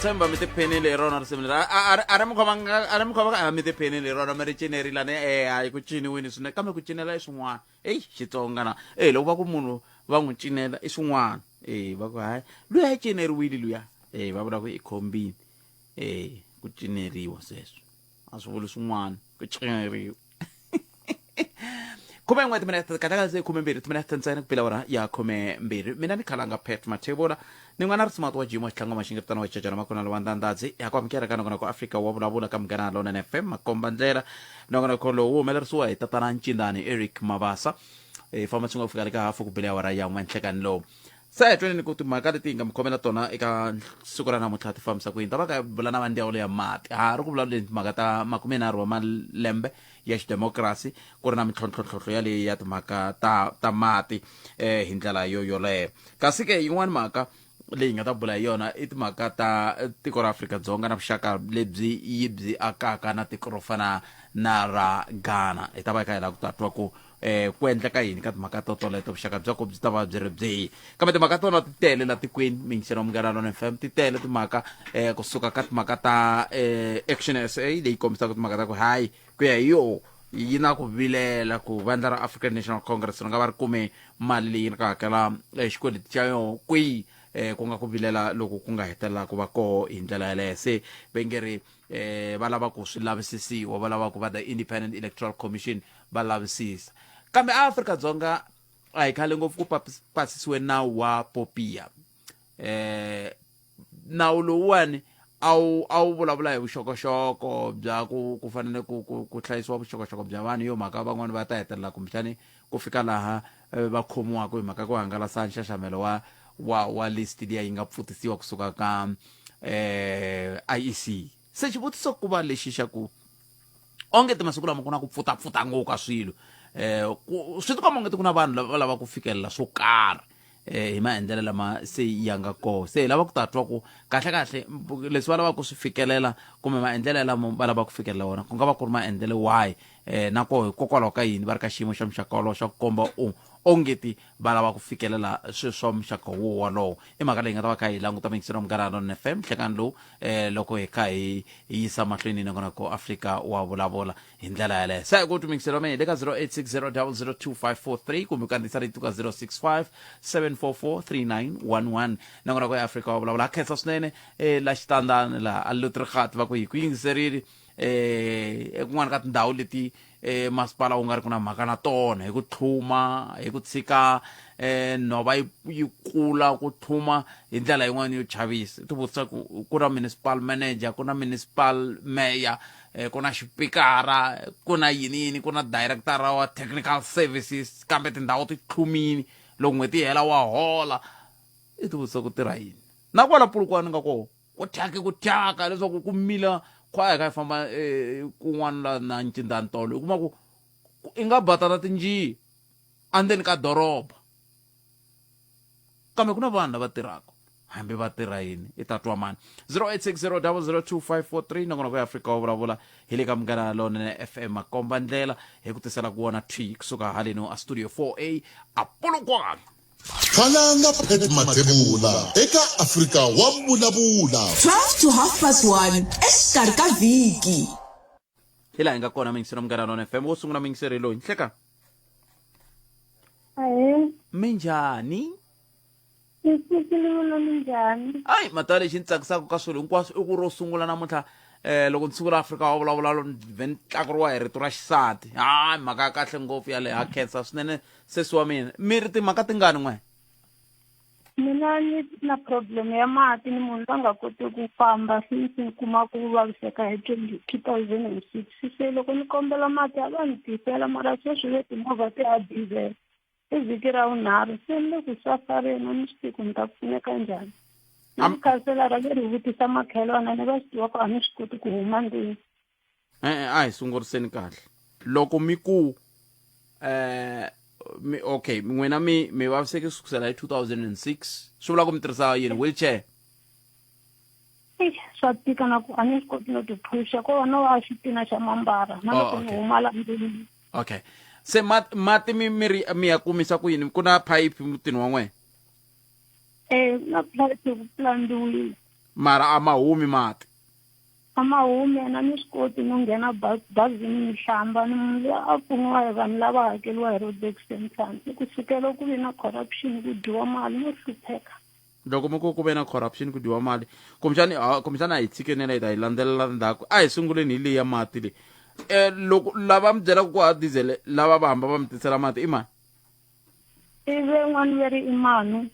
Themba mi te penele rona semela ara mo khoma mi te penele rona mari chineri lane ai ku chini wini sune kambe ku chinela iswin'wana Xitsonga na loko va ku munhu va n'wi cinela iswin'wana va ku hayi luya a cineriwile luya va vula ku i khombini ku cineriwa sweswo a swi vuli swin'wana ku cineriwa khume n'we timinete kataka se khume mbirhi timinete ntsena ku pila wona ya khume mbirhi mina ni khalanga pet mathevula ni n'wana ri smart wa jimo xitlanga maxingiritana wa cacana makona lo wa ndandadzi ya ku amukela ka nokona ku Afrika wa vulavula ka mugana lona FM makomba ndlela nokona ko lo humelerisiwa hi tatana Ncindani Eric Mabasa famba tsunga ku fika le ka hafu ku bila wara ya n'we nhlekani lowu se tweni ku timhaka leti nga mikhomela tona eka siku ra namuntlha ti fambisa ku yini ta va ka vula na vandyawulo ya mati ha ri ku vulavula timhaka ta 30 wa malembe ya xidemokirasi ku ri na mintlhontlhontlhontlho ya leyi ya timhaka ta mati hi ndlela yoleyo kasi ke yin'wana mhaka leyi nga ta bula hi yona i timhaka ta tiko ra Afrika-Dzonga na vuxaka lebyi yi byi akaka na tiko ro fana na ra Ghana hi ta va hi kha hi lava ku tatwa ku ku endleka yini ka timhaka toleto vuxaka bya ku byi ta va byi ri byihi kambe timhaka tona ti tele la tikweni mingisero Munghana Lona FM ti tele timhaka kusuka ka timhaka ta Action SA leyi kombisaka timhaka ta ku hayi ku ya hi yo yi na ku vilela ku vandla ra African National Congress ri nga va ri kume mali leyi nga hakela xikweleti xa yo kwihi ku nga ku vilela loko ku nga hetelela ku va ko hi ndlela yaleyo se va nge ri va lava ku swi lavisisiwa va lava ku va the Independent Electoral Commission va lavisisa kambe Afrika-Dzonga a hi khale ngopfu ku pasisiwe nawu wa popia nawu lowuwani a wu vulavula hi vuxokoxoko bya ku fanele ku hlayisiwa vuxokoxoko bya vanhu yo mhaka van'wani va ta hetelela kumbexani ku fika laha va khomiwaka hi mhaka ku hangalasa nxaxamelo wa list liya yi nga pfutisiwa kusuka ka IEC se xivutiso ku va lexi xa ku onge masiku lama ku na ku pfutapfuta ngopfu ka swilo swi tikomba onge ku na vanhu lava lava ku fikelela swo karhi hi maendlelo lama se ya nga koho se hi lava ku tatwa ku kahle leswi va lava ku swi fikelela kumbe maendlelo lama va lava ku fikelela wona ku nga va ku ri maendlelo wahi na koho hikokwalaho ka yini va ri ka xiyimo xa muxaka wolowo xa ku komba ongeti va lava ku fikelela swilo swa muxaka wolowo i mhaka leyi nga ta va kha hi languta mingisero Munghana Lona FM nhlekani lowu loko hi kha hi yisa mahlweni nakona ku Afrika wa vulavula hi ndlela yaleyo se ku mingisero wa mina le ka 0860002543 kumbe kandziyisa rito ka 065 nakona ku Afrika wa vulavula khensa swinene la xitandani laha a Lutrighat va ku hi ku yingiserile kun'wana ka tindhawu leti masipala wu nga ri ku na mhaka na tona hi ku tlhuma hi ku tshika nhova yi kula ku tlhuma hi ndlela yin'wana yo chavisa ti vutisa ku na municipal manager ku na municipal mayor ku na xipikara ku na yini ku na director wa technical services kambe tindhawu ti tlhumini loko n'hweti yi hela wa hola i ti vutisa ku tirha yini na kwala pulukwani nga koho ku thyaka leswaku ku mila khwaya kha hi famba kun'wana na Ncindani tolo u kuma ku i nga batana tinjiya andzeni ka doroba kambe ku na vanhu lava tirhaka hambi va tirha yini i tatwa mani 0860002543 nakona ku Afrika wa vulavula hi le ka Munghana Lona FM makomba ndlela hi ku tisela ku wona twi kusuka haleni a studio 4A a Polokwane Khalanga phet mathebula eka Afrika wa vulavula 12 to 1:30 exikarhi ka vhiki hi laha hi nga kona mingisero Munghana Lona FM wo sungula mingisero loyi nhleka minjhani minjhani ai mata lexi ni tsakisaka ka swilo hinkwaswo i ku ro sungula namuntlha loko ni sungula Afrika wa vulavula vhen tlakuriwa hi rito ra xisati hayi mhaka ya kahle ngopfu yale ha khensa swinene sesi wa mina mi ri timhaka tingani n'we mina ni na problem ya mati ni munhu a nga koti ku famba since ni kuma ku vaviseka hi 2006 se loko ni kombela mati a va ni tisela mara sweswi le timovha ti ha diesel i vhiki ra vunharhu se ni le ku safareni a ni swi tivi ku ni ta pfuneka njhani ni khanselara le ri vutisa makhelwana ni va swi tiva ku a ni swi koti ku huma ndlwini a hi sunguriseni kahle loko mi ku okay n'wina mi vaviseke sukusela hi 2006 swi vula ku mi tirhisa yini wheelchair swa tika na ku a ni swi koti no tiphusha ko no wa xitina xa mambara na loko ni huma la ndlwini okay se mati mi ya kumisa ku yini ku na pipe mutini wa n'wena na pipe ku plandiwile mara amahumi mati amahumi na ni swi koti no nghena bazini ni hlamba ni munhu loyi a pfuniwa hi vanhu lava hakeriwa hi road accident kusukela ku vi na corruption ku dyiwa mali no hlupheka loko mi ku ve na corruption ku dyiwa mali kumbexana hi tshikenela hi ta hi landzelela ndzhaku a hi sunguleni hi leyi ya mati leyi loko lava mi byelaka ku ha diesel lava va hamba va mi tisela mati i mani ive n'wana veri i manu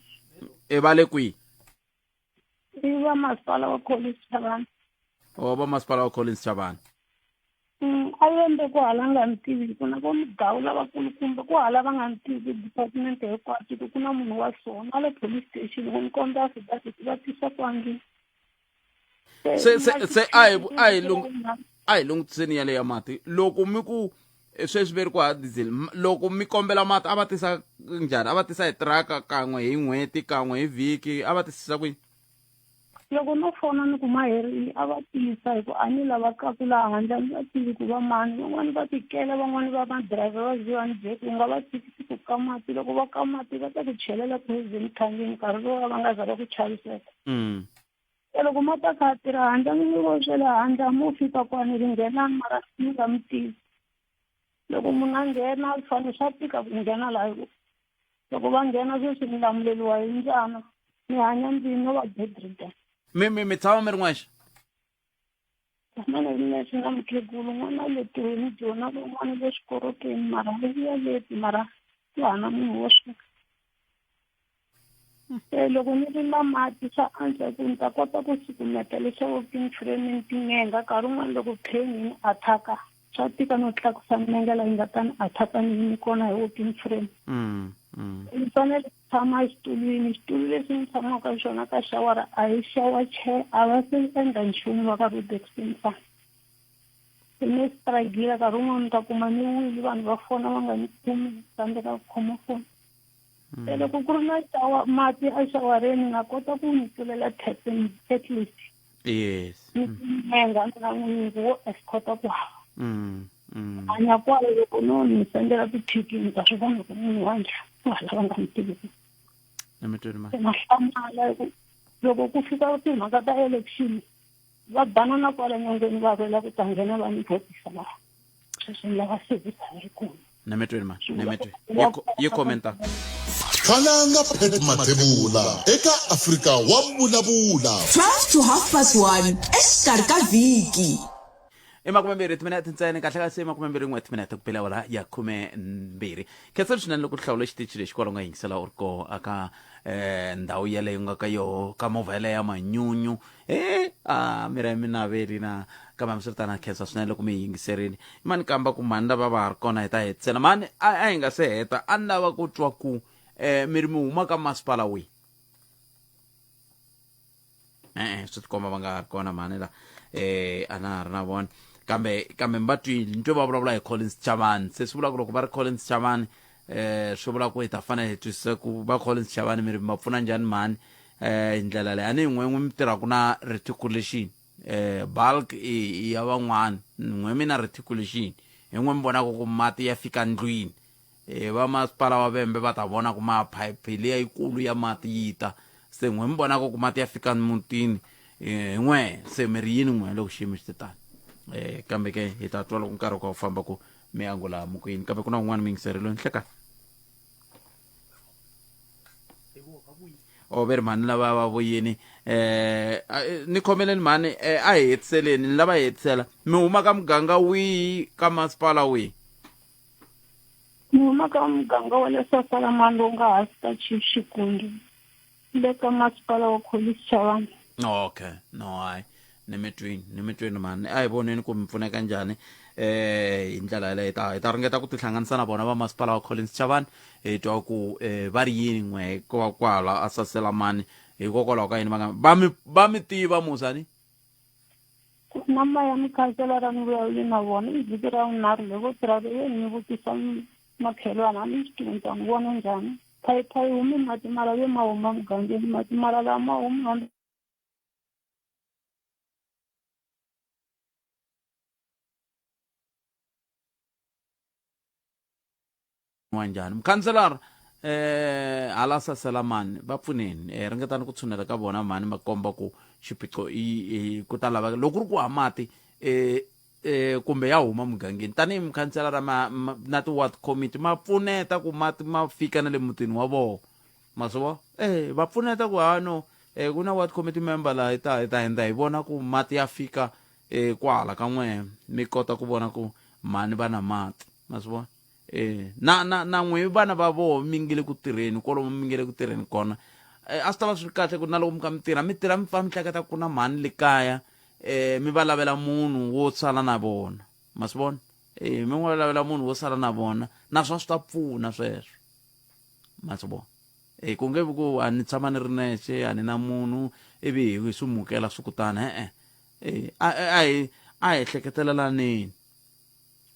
va le kwihi i va masipala wa college Chavani va masipala wa Collins Chavani a yende ku hala nga ni tivi ku na vo migawu lavakulukumba ku hala va nga ni tivi department hinkwato ku na munhu wa swona a le police station ku ni kombela affidavit va tisa kwangini se a hi lungutiseni yale ya mati loko mi ku sweswi veri ku ha diesel loko mi kombela mati a va tisa njhani a va tisa hi tiraka kan'we hi n'hweti kan'we hi vhiki a va tisisa kwini loko no fona ni ku ma herile a va tisa hi ku a ni lava kaku laha handle a ni va tivi ku va mani van'wani va tikela van'wani va madirayivha va ziwani bye ku nga va tikisi ku ka mati loko va ka mati va ta ku chelela poison thangeni nkarhi lowu va nga za va ku chaviseka loko ma ta kha a tirha handle ni mi voxele handle mo fika kwani ri nghena mara ni nga mi tivi loko munhu a nghena fane swa tika ku nghena laha hi loko va nghena sweswi ni lamuleliwa hi njhana ni hanya ndzini no va bedridden mi tshama mi ri n'wexe mane ri nexe na mukhegulu n'wana le tirhweni jona lowun'wana le xikorokeni mara leyiya leti mara laha na munhu wo sweka se loko ni ri na mati swa antswa ku ni ta kota ku sukumeta lexa working framing tinyenga nkarhi wun'wana loko plane ni athaka swa tika no tlakusa milenge la yi nga ta ni athaka ni yini kona hi working frame ni fanele ku tshama exitulwini xitulu lexi ni tshamaka xona ka xawara a hi xawa chair a va se endla nchumu va ka road accident se ni struggle nkarhi wun'wana ni ta kuma ni wile vanhu va fona va nga ni kumi tsandzeka ku khoma foni se loko ku ri na mati exawareni ni nga kota ku ni pfulela tapping at least yes milenge ni nga n'wi wo escota ku hava hanya kwalo loko no ni sendela ti-tiki ni ta swi vona ku munhu wa njhani va nga mi tiviki na hlamala loko ku fika timhaka ta election va banana kwala nyongeni va vela ku ta nghena va ni votisa laha sweswi ni lava service yi kona yi komenta Khalanga Pet Mathebula eka Afrika wa Vulavula 12 to 1:30 exikarhi ka vhiki emakumembirhi timinete ntsena kahle kasi emakumembirhi n'we timinete ku pela wala ya 12 khetsa swinene loko hlawula xitichi lexi kwala u nga yingisela u ri ko aka ndhawu yaleyo nga ka yoho ka movha yaleyo ya manyunyu mira ya minaveli na kambe hambiswiritana khetsa swinene loko mi yi yingiserini mani kamba ku mani lava va ha ri kona hi ta hetisela mani a hi nga se heta a ni lava ku twa ku mi ri mi huma ka masipala wihi swi tikomba va nga ha ri kona mani la a na ha ri na vona kambe mi va twile ntwe va vulavula hi Collins Chavani se swi vula ku loko va ri Collins Chavani swi vula ku hi ta fanele hi twisisa ku va Collins Chavani mi ri ma pfuna njhani mani hi ndlela leyi a ni n'win'we mi tirhaku na reticulation bulk i ya van'wana n'we mi na reticulation hi n'we mi vonaka ku mati ya fika ndlwini va masipala wa Vhembe va ta vona ku maphayiphi leya yikulu ya mati yi ta se n'we mi vonaka ku mati ya fika mutini hi n'we se mi ri yini n'we loko xiyimo xi titani kambe ke hi ta twa loko nkarhi ka u famba ku mi angula mukwini kambe ku na un'wana mi yingiseri loyi nhleka veri mani lava va vuyini ni khomeleni mani a hi hetiseleni ni lava hi hetisela mi huma ka muganga wihi ka masipala wihi ni huma ka muganga wa le Sasalamani lowu nga hansi ka Chief Xikundi le ka masipala wa College Chavani okay no hayi ni mi twini mani a hi voneni ku mi pfuneka njhani hi ndlela yaleyo hi ta ringeta ku tihlanganisa na vona va masipala wa Collins Chavani hi twa ku va ri yini n'we ko va kwala a Sasalamani hikokwalaho ka yini va mi tiva musani na maya mikhanselara ni vulavule na vona i vhiki ra vunharhu loko tirha ve ni vutisa makhelwana a ni swi tivi ni ta n'wi vona njhani phayiphayi humi mati mara ve ma huma mugangeni mati mara laha ma humi wa njhani mukhanselara hala sasela mani va pfuneni ringetani ku tshunela ka vona mani va komba ku xiphiqo ku ta laveka loko ri ku ha mati kumbe ya huma mugangeni tanihi mukhanselara na ti-ward committee ma pfuneta ku mati ma fika na le mutini wa vona ma swi vona va pfuneta ku hano ku na ward committee member laha hi ta henda hi vona ku mati ya fika kwala ka n'we mi kota ku vona ku mani va na mati ma swi vona na n'we vana va vona mi nge le ku tirheni kwalomu mi nge le ku tirheni kona a swi ta va swi ri kahle ku na loko mi ka mi tirha mi fa mi hleketa ku na mani le kaya mi va lavela munhu wo sala na vona ma swi vona mi n'wi lavela munhu wo sala na vona naswona swi ta pfuna sweswo ma swi vona ku nge vi ku a ni tshama ni ri nexe a ni na munhu ivi hi swi mukela swi kutana a hi ehleketelaneni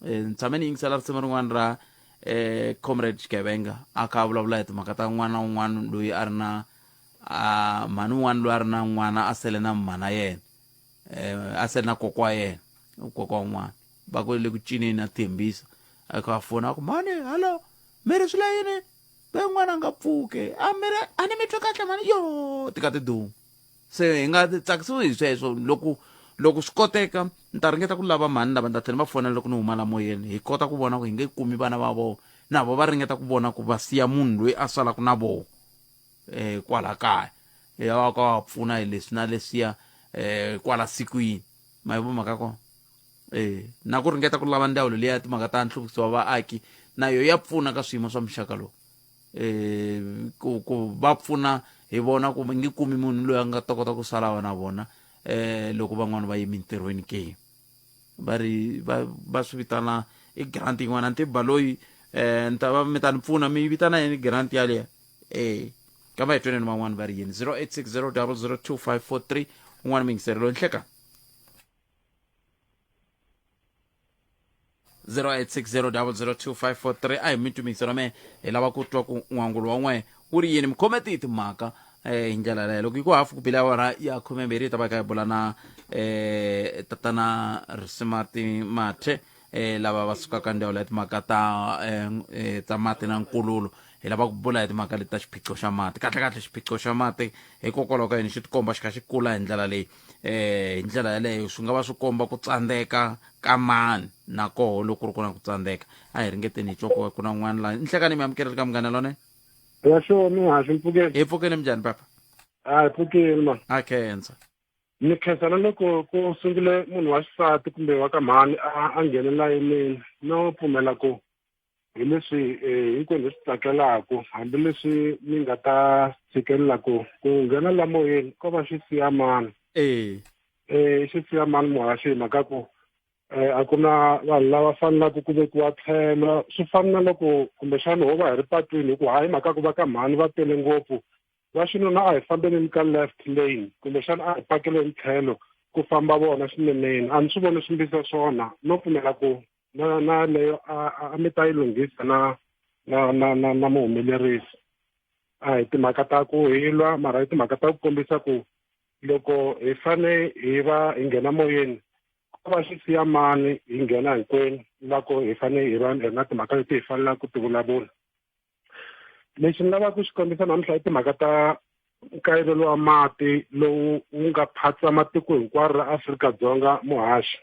ni tshame ni yingisela risimu rin'wana ra comrade Xigevenga a kha vulavula hi timhaka ta n'wana un'wana loyi a ri na mhani un'wana loyi a ri na n'wana a sele na mhana yena a sele na kokwa yena kokwa un'wana va ku le ku cineni a tshembisa a kha fona ku mani hallo mi ri swi la yini be n'wana nga pfuke a ni mi twe kahle mani yo tika tidumu se hi nga tsakisiwi hi sweswo loko swi koteka ni ta ringeta ku lava mani lava ni ta tlhela va fonela loko ni huma la moyeni hi kota ku vona ku hi nge kumi vana va vona na vo va ringeta ku vona ku va siya munhu loyi a salaka na vona kwala kaya ya va ka va pfuna hi leswi na leswiya kwala sikwini ma hi vumhaka kona na ku ringeta ku lava ndhawu leyi ya timhaka ta nhluvukiso wa vaaki na yo ya pfuna ka swiyimo swa muxaka lowu ku va pfuna hi vona ku nge kumi munhu loyi a nga ta kota ku sala na vona loko van'wana va yime entirhweni ke va swi vitana i grant yin'wana nti baloyi ni ta va mi ta ni pfuna mi vitana yini grant yaleya kamba hi tweneni van'wana va ri yini 0860002543 un'wana mingiseri loyi nhleka 0860002543 a hi mintumiselo me hi lava ku twa ku n'wangulo wa n'we wu ri yini mi khometi hi timhaka hi ndlela leyo loko hi ku hafu ku bila awara ya 12 hi ta va ka hi bula na tatana Risimati Mathe lava va sukaka ndhawu ya timhaka ta mati na nkululo hi lava ku bula hi timhaka leti ta xiphiqo xa mati kahle xiphiqo xa mati hikokwalaho ka yini xi tikomba xi kha xi kula hi ndlela leyi hi ndlela yaleyo swi nga va swi komba ku tsandzeka ka mani na koho loko ri ku na ku tsandzeka a hi ringeteni hi twa ku na n'wana laha nhlekani mi amukeleli ka munghana lone ya swona haxi mpfukeni hi pfukeni minjhani papa a hi pfukeni ma a khensa ni khensana loko ku sungule munhu wa xisati kumbe wa ka mhani a nghenela yimini no pfumela ku hi leswi hinkwenu hi swi tsakelaka hambileswi mi nga ta tshikelela ku nghena la moyeni ko va xi siya mani xi siya mani muhaxi hi mhaka ku a ku na vanhu lava fanelaka ku vekiwa tlhelo swi fana na loko kumbexana ho va hi ri patwini hi ku hayi mhaka ku va ka mhani va tele ngopfu va xinuna a hi fambeleni ka left lane kumbexana a hi pakeleni tlhelo ku famba vona swineneni a ni swi voni swi mbisa swona no pfumela ku na leyo a mi ta yi lunghisa na muhumelerisi a hi timhaka ta ku hilwa mara hi timhaka ta ku kombisa ku loko hi fane hi va hi nghena moyeni ko va xi siya mani hi nghena hinkwenu loko hi fane hi va na timhaka leti hi fanelaka ku ti vulavula lexi ni lavaka ku xi kombisa namuntlha i timhaka ta nkayivelo wa mati lowu wu nga phatsa matiko hinkwaro ra Afrika-Dzonga muhaxi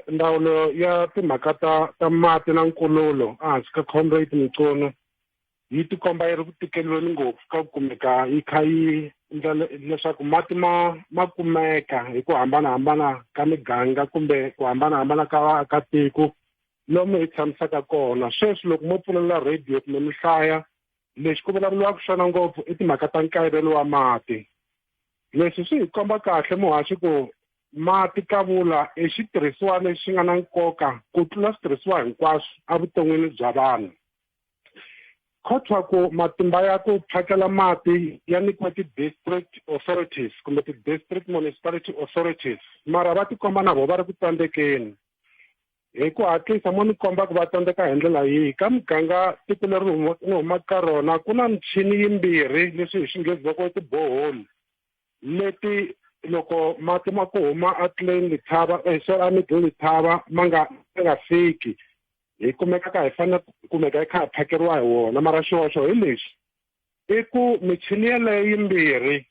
ndzawulo ya timhaka ta mati na nkululo ehansi ka comrade Mtsono yi tikomba yi ri ku tikeleni ngopfu ka ku kumeka yi kha yi endla leswaku mati ma kumeka hi ku hambanahambana ka miganga kumbe ku hambanahambana ka vaakatiko lomu hi tshamisaka kona sweswi loko mo pfulela radio kumbe mi hlaya lexi ku vulavuriwaka xona ngopfu i timhaka ta nkayivelo wa mati leswi swi hi komba kahle muhaxi ku mati ka vula i xitirhisiwa lexi nga na nkoka ku tlula switirhisiwa hinkwaswo evuton'wini bya vanhu khotwa ku matimba ya ku phakela mati ya nyikiwa ti-district authorities kumbe ti-district municipality authorities mara va tikomba na vona va ri ku tsandzekeni hi ku hatlisa mo ni komba ku va tsandzeka hi ndlela yihi ka muganga tiko leri ni humaka ka rona ku na michini yimbirhi leswi hi xinghezi va ku ti-borehole leti loko mati ma ku huma a tleni lithava a midini lithava ma nga fiki hi kumeka ka hi fanele kumeka hi kha hi phakeriwa hi wona mara xihoxo hi lexi i ku michini yeleyo yimbirhi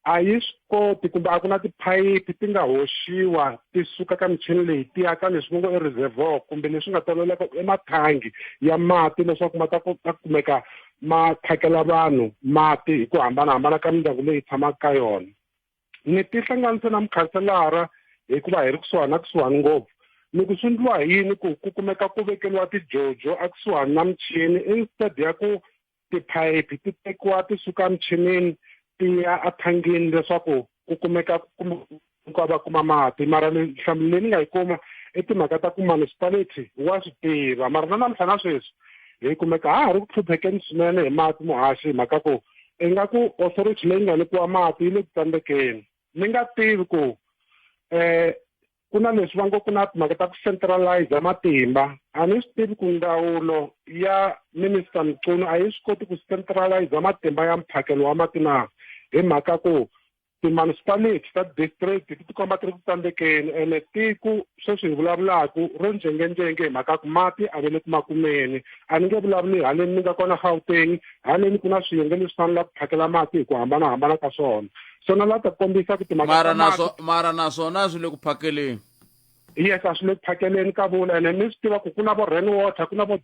a yi swi koti kumbe a ku na tiphayiphi ti nga hoxiwa ti suka ka michini leyi ti ya ka leswi va ngo i reservoir kumbe leswi nga toloveleka emathangi ya mati leswaku ma ta kumeka ma phakela vanhu mati hi ku hambanahambana ka mindyangu leyi tshamaka ka yona. Ni tihlanganise na mukhanselara hikuva hi ri kusuhani ngopfu ni ku swi endliwa hi yini ku kumeka ku vekeliwa tijojo ekusuhani na michini instead ya ku tiphayiphi ti tekiwa ti suka michinini ti ya athangini leswaku ku kumeka va kuma mati mara nhlamulo leyi ni nga yi kuma i timhaka ta ku municipality wa swi tiva mara na namuntlha na sweswi hi kumeka ha ha ri ku hluphekeni swinene hi mati muhaxi hi mhaka ku ingaku authority leyi nga nyikiwa mati yi le ku tsandzekeni. Ni nga tivi ku ku na leswi va ngo ku na timhaka ta ku centralize matimba a ni swi tivi ku ndzawulo ya minister Mchunu a yi swi koti ku centralize matimba ya mphakelo wa mati na hi mhaka ku ti-municipality ta district ti komba ti ri ku tsandzekeni ene tiko sweswi hi vulavulaka ro njhengenjenge hi mhaka ku mati a ve le ku makumeni a ni nge vulavuli haleni ni nga kona Gauteng haleni ku na swiyenge leswi fanela ku phakela mati hi ku hambanahambana ka swona so na la ta kombisa ku timhaka mara naswona swi le ku phakeleni. Yes, a swi le ku phakeleni ka vula ene ni swi tiva ku na vo rain water ku na vo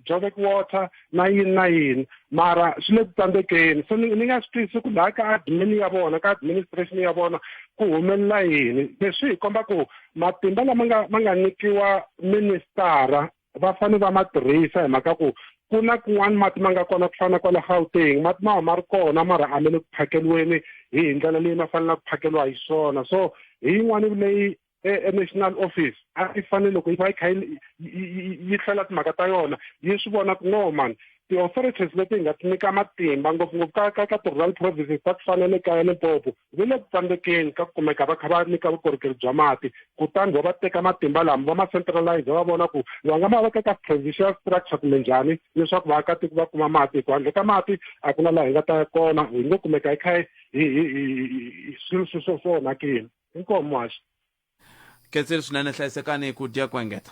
Joburg water na yini mara swi le ku tsandzekeni so ni nga swi twisisi ku laha ka admin ya vona ka administration ya vona ku humelela yini leswi hi komba ku matimba lama ma nga nyikiwa ministara va fanele va ma tirhisa hi mhaka ku ku na kun'wana mati ma nga kona ku fana kwale Gauteng mati ma ri kona mara a me le ku phakeliweni hi ndlela leyi ma fanele ku phakeliwa hi swona so hi yin'wana leyi national office a yi fanele loko yi va yi kha yi hlela timhaka ta yona yi swi vona ku no man ti-authorities leti hi nga ti nyika matimba ngopfungopfu ka ti-rural provinces ta ku fanele ka Limpopo ve le ku tsandzekeni ka ku kumeka va kha va nyika vukorhokeri bya mati kutani va teka matimba lama va ma centralize va vona ku va nga ma veka ka provincial structure kumbe njhani leswaku vaakatiko va kuma mati hi ku handle ka mati a ku na laha hi nga ta ya kona hi ngo kumeka hi kha hi swilo swo onhakile inkomo haxi ketseli swinene hlayisekani ku dya ku engeta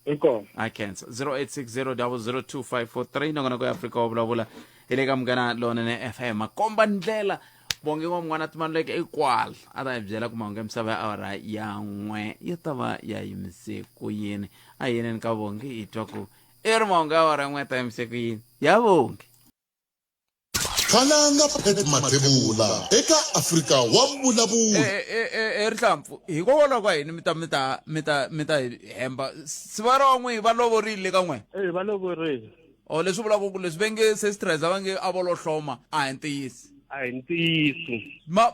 inkomo I can't 0860002543 nongonoko ya Afrika wa vulavula ile ka Mgana lonene FM komba ndlela bonge wa mwana timanleke ekwala ata hi byela ku mahungu misava ya awara ya n'we yi ta va ya yimise ku yini a yini ka bonge hi twa ku ri mahungu ya awara n'we ta yimise ku yini ya bonge khalanga Pet Mathebula eka Afrika wa vulavula rihlampfu hikokwalaho ka yini mita hemba sivara wa n'we va lovorile ka n'we va lovorile o leswi vulaka ku leswi venge se stress va nge a volohloma a hi ntiyisi a hi ntiyiso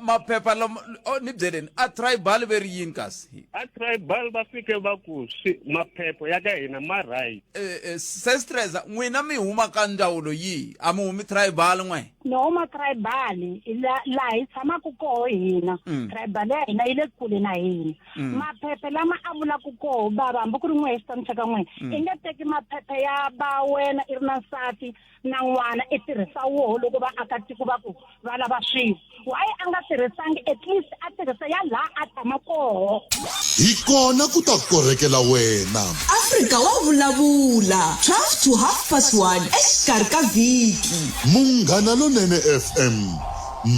maphepha lama ni byeleni a tribal veri yini kasi a tribal va fike va ku maphepha ya ka hina ma right se stress n'wina mi huma ka ndzawulo yihi a mi humi tribal n'we no ma tribal la hi tshamaku koho hina tribal ya hina yi le kule na hina maphepha lama a vulaku koho bava hambi ku ri n'we hi xitanisaka n'we i nge teki maphepha ya ba wena i ri na nsati na n'wana i tirhisa woho loko vaakatiko va ku va lava swilo wayi a nga tirhisangi at least a tirhisa ya laha a tshama koho hi kona ku ta korhekela wena Afrika wa vulavula 12 to 1:30 exikarhi ka vhiki Munghana Lonene FM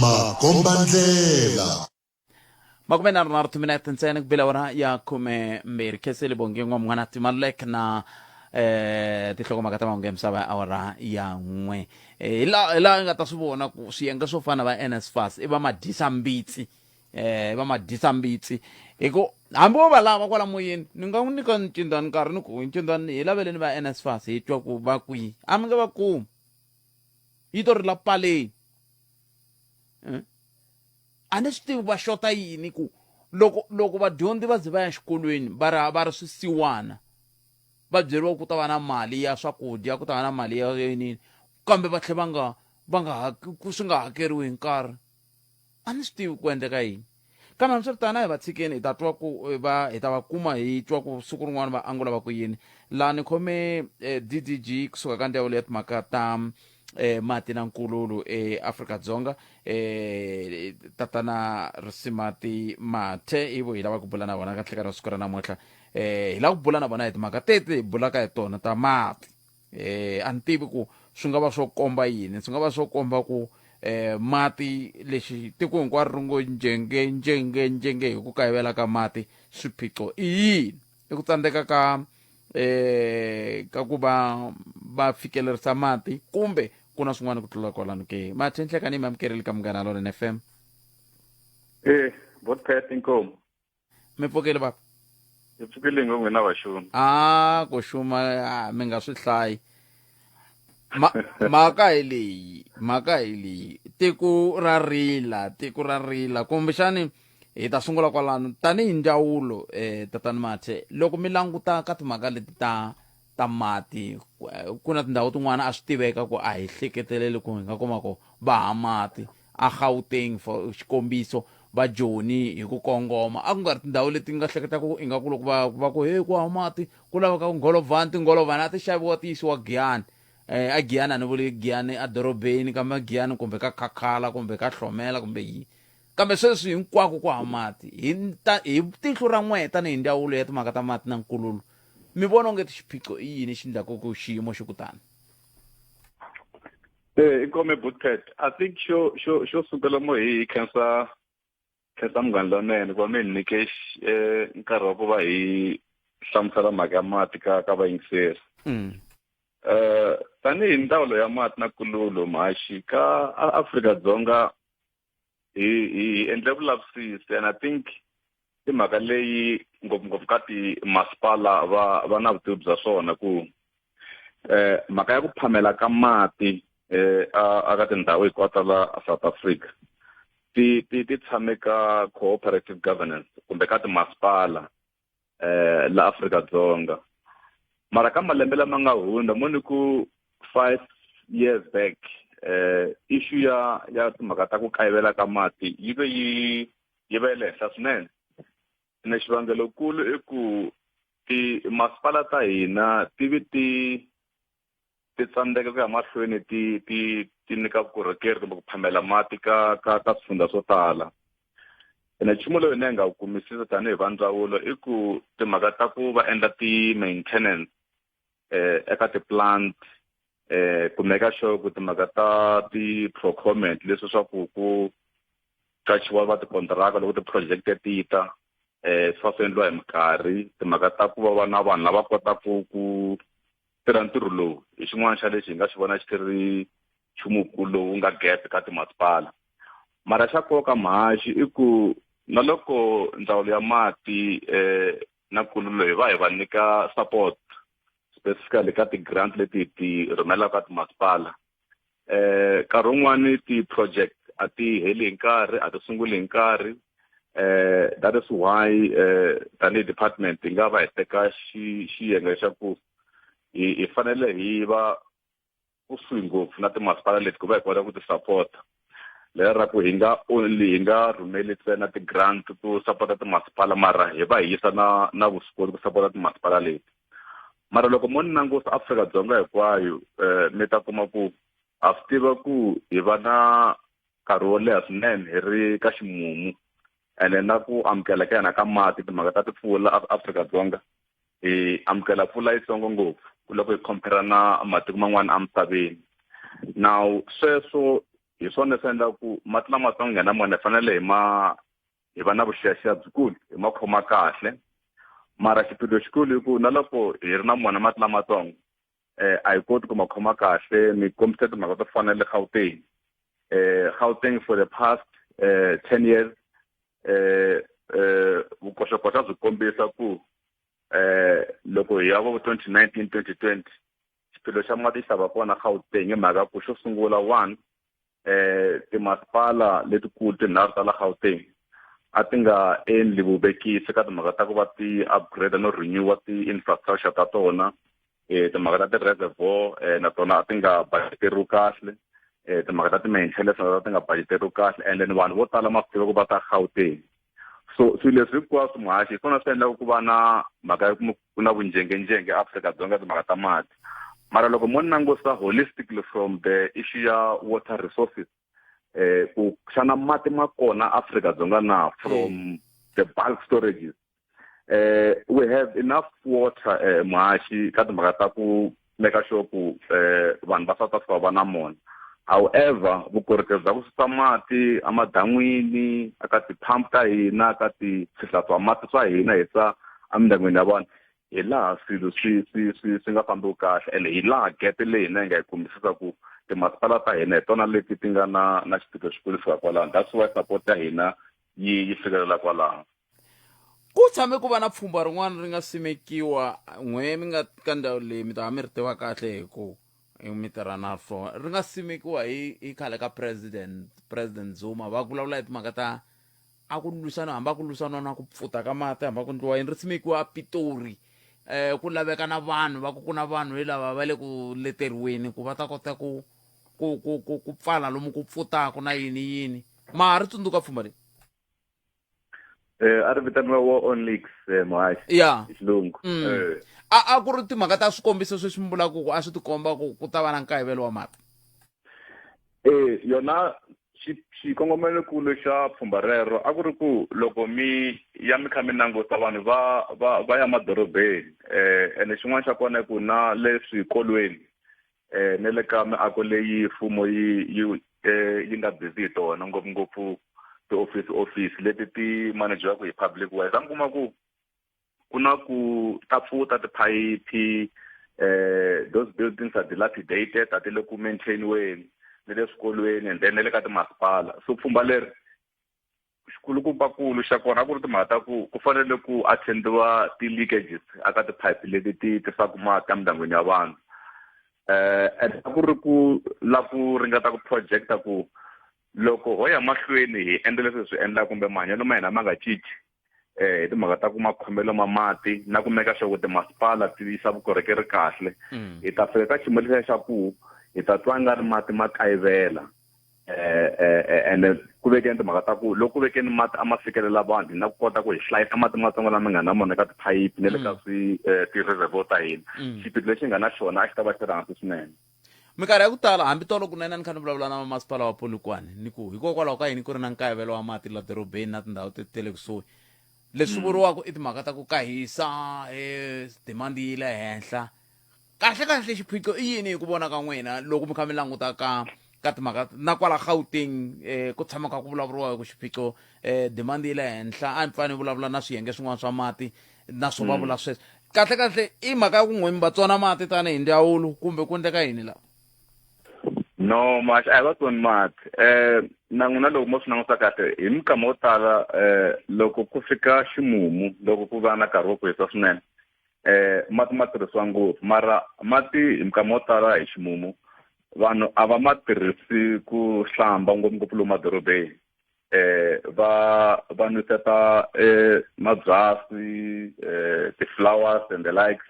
makombandlela 30 minutes ntsena ku bila wona ya 12 kheseli bonge ngwa mwana timalek na tihloko ta mahungu ya misava ya awara ya n'we la nga ta swi vona ku swiyenge swo fana va NSFAS i va madisambitsi hiko hambi wo va lava kwala moyeni ni nga n'wi nyika ncindani nkarhi ni ku ncindani hi laveleni va NSFAS hi twa ku va kwihi a mi nge va kumi yi to ri la paleni a ni swi tivi va xota yini ku loko vadyondzi va ze va ya xikolweni va ri swisiwana va byeriwa ku ta va na mali ya swakudya ku ta va na mali ya yini kambe va tlhe swi nga hakeriwi hi nkarhi a ni swi tivi ku endleka yini kambe hambiswiritano hi va tshikeni hi ta twa ku hi ta va kuma hi twa ku siku rin'wana va angula va ku yini laha ni khome DDG kusuka ka ndzawulo ya timhaka ta mati na nkululo eAfrika-Dzonga tatana Risimati Mathe ivo hi lava ku bula na vona ka tlheka ra siku ra namuntlha hi la ku bula na vona hi timhaka tete hi bulaka hi tona ta mati a ni tivi ku swi nga va swo komba yini swi nga va swo komba ku mati lexi tiko hinkwaro ri ngo njenge hi ku kayivela ka mati swiphiqo i yini i ku tsandzeka ka ku va fikelerisa mati kumbe ku na swin'wana ku tlula kwalano ke mathenhlekani mi amukerile ka Munghana Lonene FM Botpet inkomo mi pfukile baba hi pfukile ngomina vaxumi ku xuma mi nga swi hlayi mhaka hi leyi tiko ra rila kumbexani hi ta sungula kwalano tanihi ndzawulo tatani Mathe loko mi languta ka timhaka leti ta mati ku na tindhawu tin'wana a swi tiveka ku a hi hleketeleli ku hi nga kuma ku va ha mati a Gauteng for xikombiso va Joni hi ku kongoma a ku nga ri tindhawu leti nga hleketaku ingaku loko va ku ku ha mati ku laveka tingholovhani a ti xaviwa ti yisiwa Giyani a Giyani a ni vuli Giyani a dorobeni kambe Giyani kumbe ka Khakhala kumbe ka Hlomela kumbe yini kambe sweswi hinkwako ku ha mati hi tihlo ra n'we tanihi ndzawulo ya timhaka ta mati na nkululo mi vona onge xiphiqo i yini xi endlaku ku xiyimo xi kutani inkomo Botpet I think xo sukela mo hi khensa Munghana Lonene ku va mi nyike nkarhi wa ku va hi hlamusela mhaka ya mati ka vayingiseri tanihi ndzawulo ya mati na nkululo Mahaxi ka Afrika-Dzonga hi endle vulavisisi and I think i mhaka leyi ngopfungopfu ka timasipala va na vutivi bya swona ku mhaka ya ku phamela ka mati aka tindhawu hinkwato la South Africa ti tshame ka cooperative governance kumbe ka timasipala la Afrika-Dzonga mara ka malembe lama nga hundza mo ni ku 5 years back issue ya timhaka ta ku kayivela ka mati yi ve le henhla swinene na xivangelo kulu i ku timasipala ta hina ti tsandzeka ku ya mahlweni ti nyika vukorhokeri kumbe ku phamela mati ka swifundza swo tala ene nchumu lowu ni nga wu kumisisa tanihi va ndzawulo i ku timhaka ta ku va endla ti-maintenance eka ti-plant ku make sure ku timhaka ta ti-procurement leswi swa ku qachiwa va tikontraka loko ti-project ti ta swa swi endliwa hi minkarhi timhaka ta ku va na vanhu lava kotaku ku tirha ntirho lowu hi xin'wana xa lexi hi nga xi vona xi ri nchumukulu lowu nga gap ka timasipala mara xa nkoka Mahaxi i ku na loko ndzawulo ya mati na nkululo hi va nyika support specifically ka ti-grant leti ti rhumelaka timasipala nkarhi wun'wani ti-project a ti heli hi nkarhi a ti sunguli hi nkarhi that is why tanihi department hi nga va hi teka xiyenge xa ku hi fanele hi va kusuhi ngopfu na timasipala leti ku va hi kota ku ti-support lera ku hi nga rhumeli ntsena ti-grant to support timasipala mara hi va hi yisa na vuswikoti ku support timasipala leti mara loko mo ni langusa Afrika-Dzonga hinkwayo mi ta kuma ku ha swi tiva ku hi va na nkarhi wo leha swinene hi ri ka ximumu ene na ku amukela ka hina ka mati timhaka ta timpfula Afrika-Dzonga hi amukela mpfula yitsongo ngopfu loko hi compare na matiko man'wana emisaveni now sweswo hi swona swi endla ku mati lamatsongo nghena mona hi fanele hi va na vuxiyaxiya byikulu hi ma khoma kahle mara xiphiqo xikulu i ku na loko hi ri na mona mati lamatsongo a hi koti ku ma khoma kahle mi kombisa timhaka to fana le Gauteng for the past 10 years vukoxokoxa byi kombisa ku loko hi ya vo 2019 2020 xiphiqo xa mati xi va kona Gauteng hi mhaka ku xo sungula one timasipala letikulu tinharhu ta la Gauteng a ti nga endli vuvekisi ka timhaka ta ku va ti upgrade no renew ti-infrastructure ta tona timhaka ta ti-reservoir na tona a ti nga budgeteriwi kahle timhaka ta ti-maintenance na tona ti nga budgeteriwi kahle and then vanhu vo tala ma swi tiva ku va ta Gauteng so swilo leswi hinkwaswo Mahaxi hi swona swi endlaka ku va na mhaka ya ku na vunjengenjenge Afrika-Dzonga timhaka ta mati mara loko mo ni langusa holistically from the issue ya water resources ku xana mati ma kona Afrika-Dzonga na from the bulk storages we have enough water Mahashi ka timhaka ta ku make sure ku vanhu va South Africa va na mona. However vukorhokeri bya ku susa mati amadan'wini aka ti-pump ta hina aka ti-swihla swa mati swa hina hi sa emindyangwini ya vona hi laha swilo swi nga fambiku kahle ende hi laha gete leyi hina hi nga yi kumisisa ku timasipala ta hina hi tona leti ti nga na xiphiqo xikulu fika kwalaho. That's why support ya hina yi fikelela kwalaho. Ku tshame ku va na pfhumba rin'wana ri nga simekiwa n'we mi nga ka ndhawu leyi mi ta mi ri tiva kahle hi ku mi tirha na swona ri nga simekiwa hi khale ka president Zuma va vulavula hi timhaka ta a ku lwisana hamba ku lwisana na ku pfuta ka mati hamba ku ndliwa yini ri simekiwa Pitori ku laveka na vanhu va ku na vanhu hi lava va le ku leteriweni ku va ta kota ku pfala lomu ku pfutaka na yini ma ri tsundzuka pfhumba leyi A ri vitaniwa war on leaks Mahashi ya xilungu. a ku ri timhaka ta swikombiso sweswi mi vulaka ku a swi tikomba ku ta va na nkayivelo wa mati. Yona xikongomelokulu xa pfhumba rero a ku ri ku loko mi kha mi languta vanhu va ya madorobeni ene xin'wana xa kona ku na le swikolweni ne le ka miako leyi mfumo yi nga busy hi tona ngopfungopfu ti-office leti ti managiwaka hi public works. A mi kuma ku na ku ta pfuta tiphayiphi those buildings are dilapidated a ti le ku maintainiweni ne le swikolweni and then ne le ka timasipala. So pfhumba leri xikulukumpakulu xa kona a ku ri timhaka ta ku fanele ku attendiwa ti-leakages aka tiphayiphi leti ti tisaku mati emindyangwini ya vanhu. And a ku ri ku la ku ringeta ku projecta ku loko ho ya mahlweni hi endle leswi swi endla kumbe mahanyelo ma hina ma nga cinci hi timhaka ta ku makhomelo ma mati na ku meka sure ku timasipala ti yisa vukorhokeri kahle hi ta fika ka xiyimo lexiya xa ku hi ta twa nga ri mati ma kayivela and ku vekeni timhaka ta ku loko ku vekeni mati a ma fikelela vanhu na ku kota ku hi hlayisa mati matsongo lama nga na mona ka tiphayiphi ne le ka ti-reservoir ta hina. Xiphiqo lexi nga na xona a xi ta va xi ri hansi swinene. Minkarhi ya ku tala hambi tolo kunene ni kha ni vulavula na masipala wa Polokwane ni ku hikokwalaho ka yini ku ri na nkayivelo wa mati la dorobeni na tindhawu ti le kusuhi leswi vuriwaka i timhaka ta ku ka hisa demand yi le henhla kahle xiphiqo i yini hi ku vona ka n'wina loko mi kha mi languta ka timhaka na kwala Gauteng ku tshama ka ku vulavuriwa hi ku xiphiqo demand yi le henhla a ni fane vulavula na swiyenge swin'wana swa mati na swo va vula sweswo kahle i mhaka ya ku n'wemi va tsona mati tani hi ndzawulo kumbe ku endleka yini laha. No Mahashi a hi va tsoni mati na n'wina loko mo swi languta kahle hi minkama yo tala loko ku fika ximumu loko ku va na nkarhi wo ku hisa swinene mati ma tirhisiwa ngopfu mara mati hi minkama yo tala hi ximumu vanhu a va ma tirhisi ku hlamba ngopfungopfu lomu madorobeni va nwiseta mabyasi ti-flowers and the likes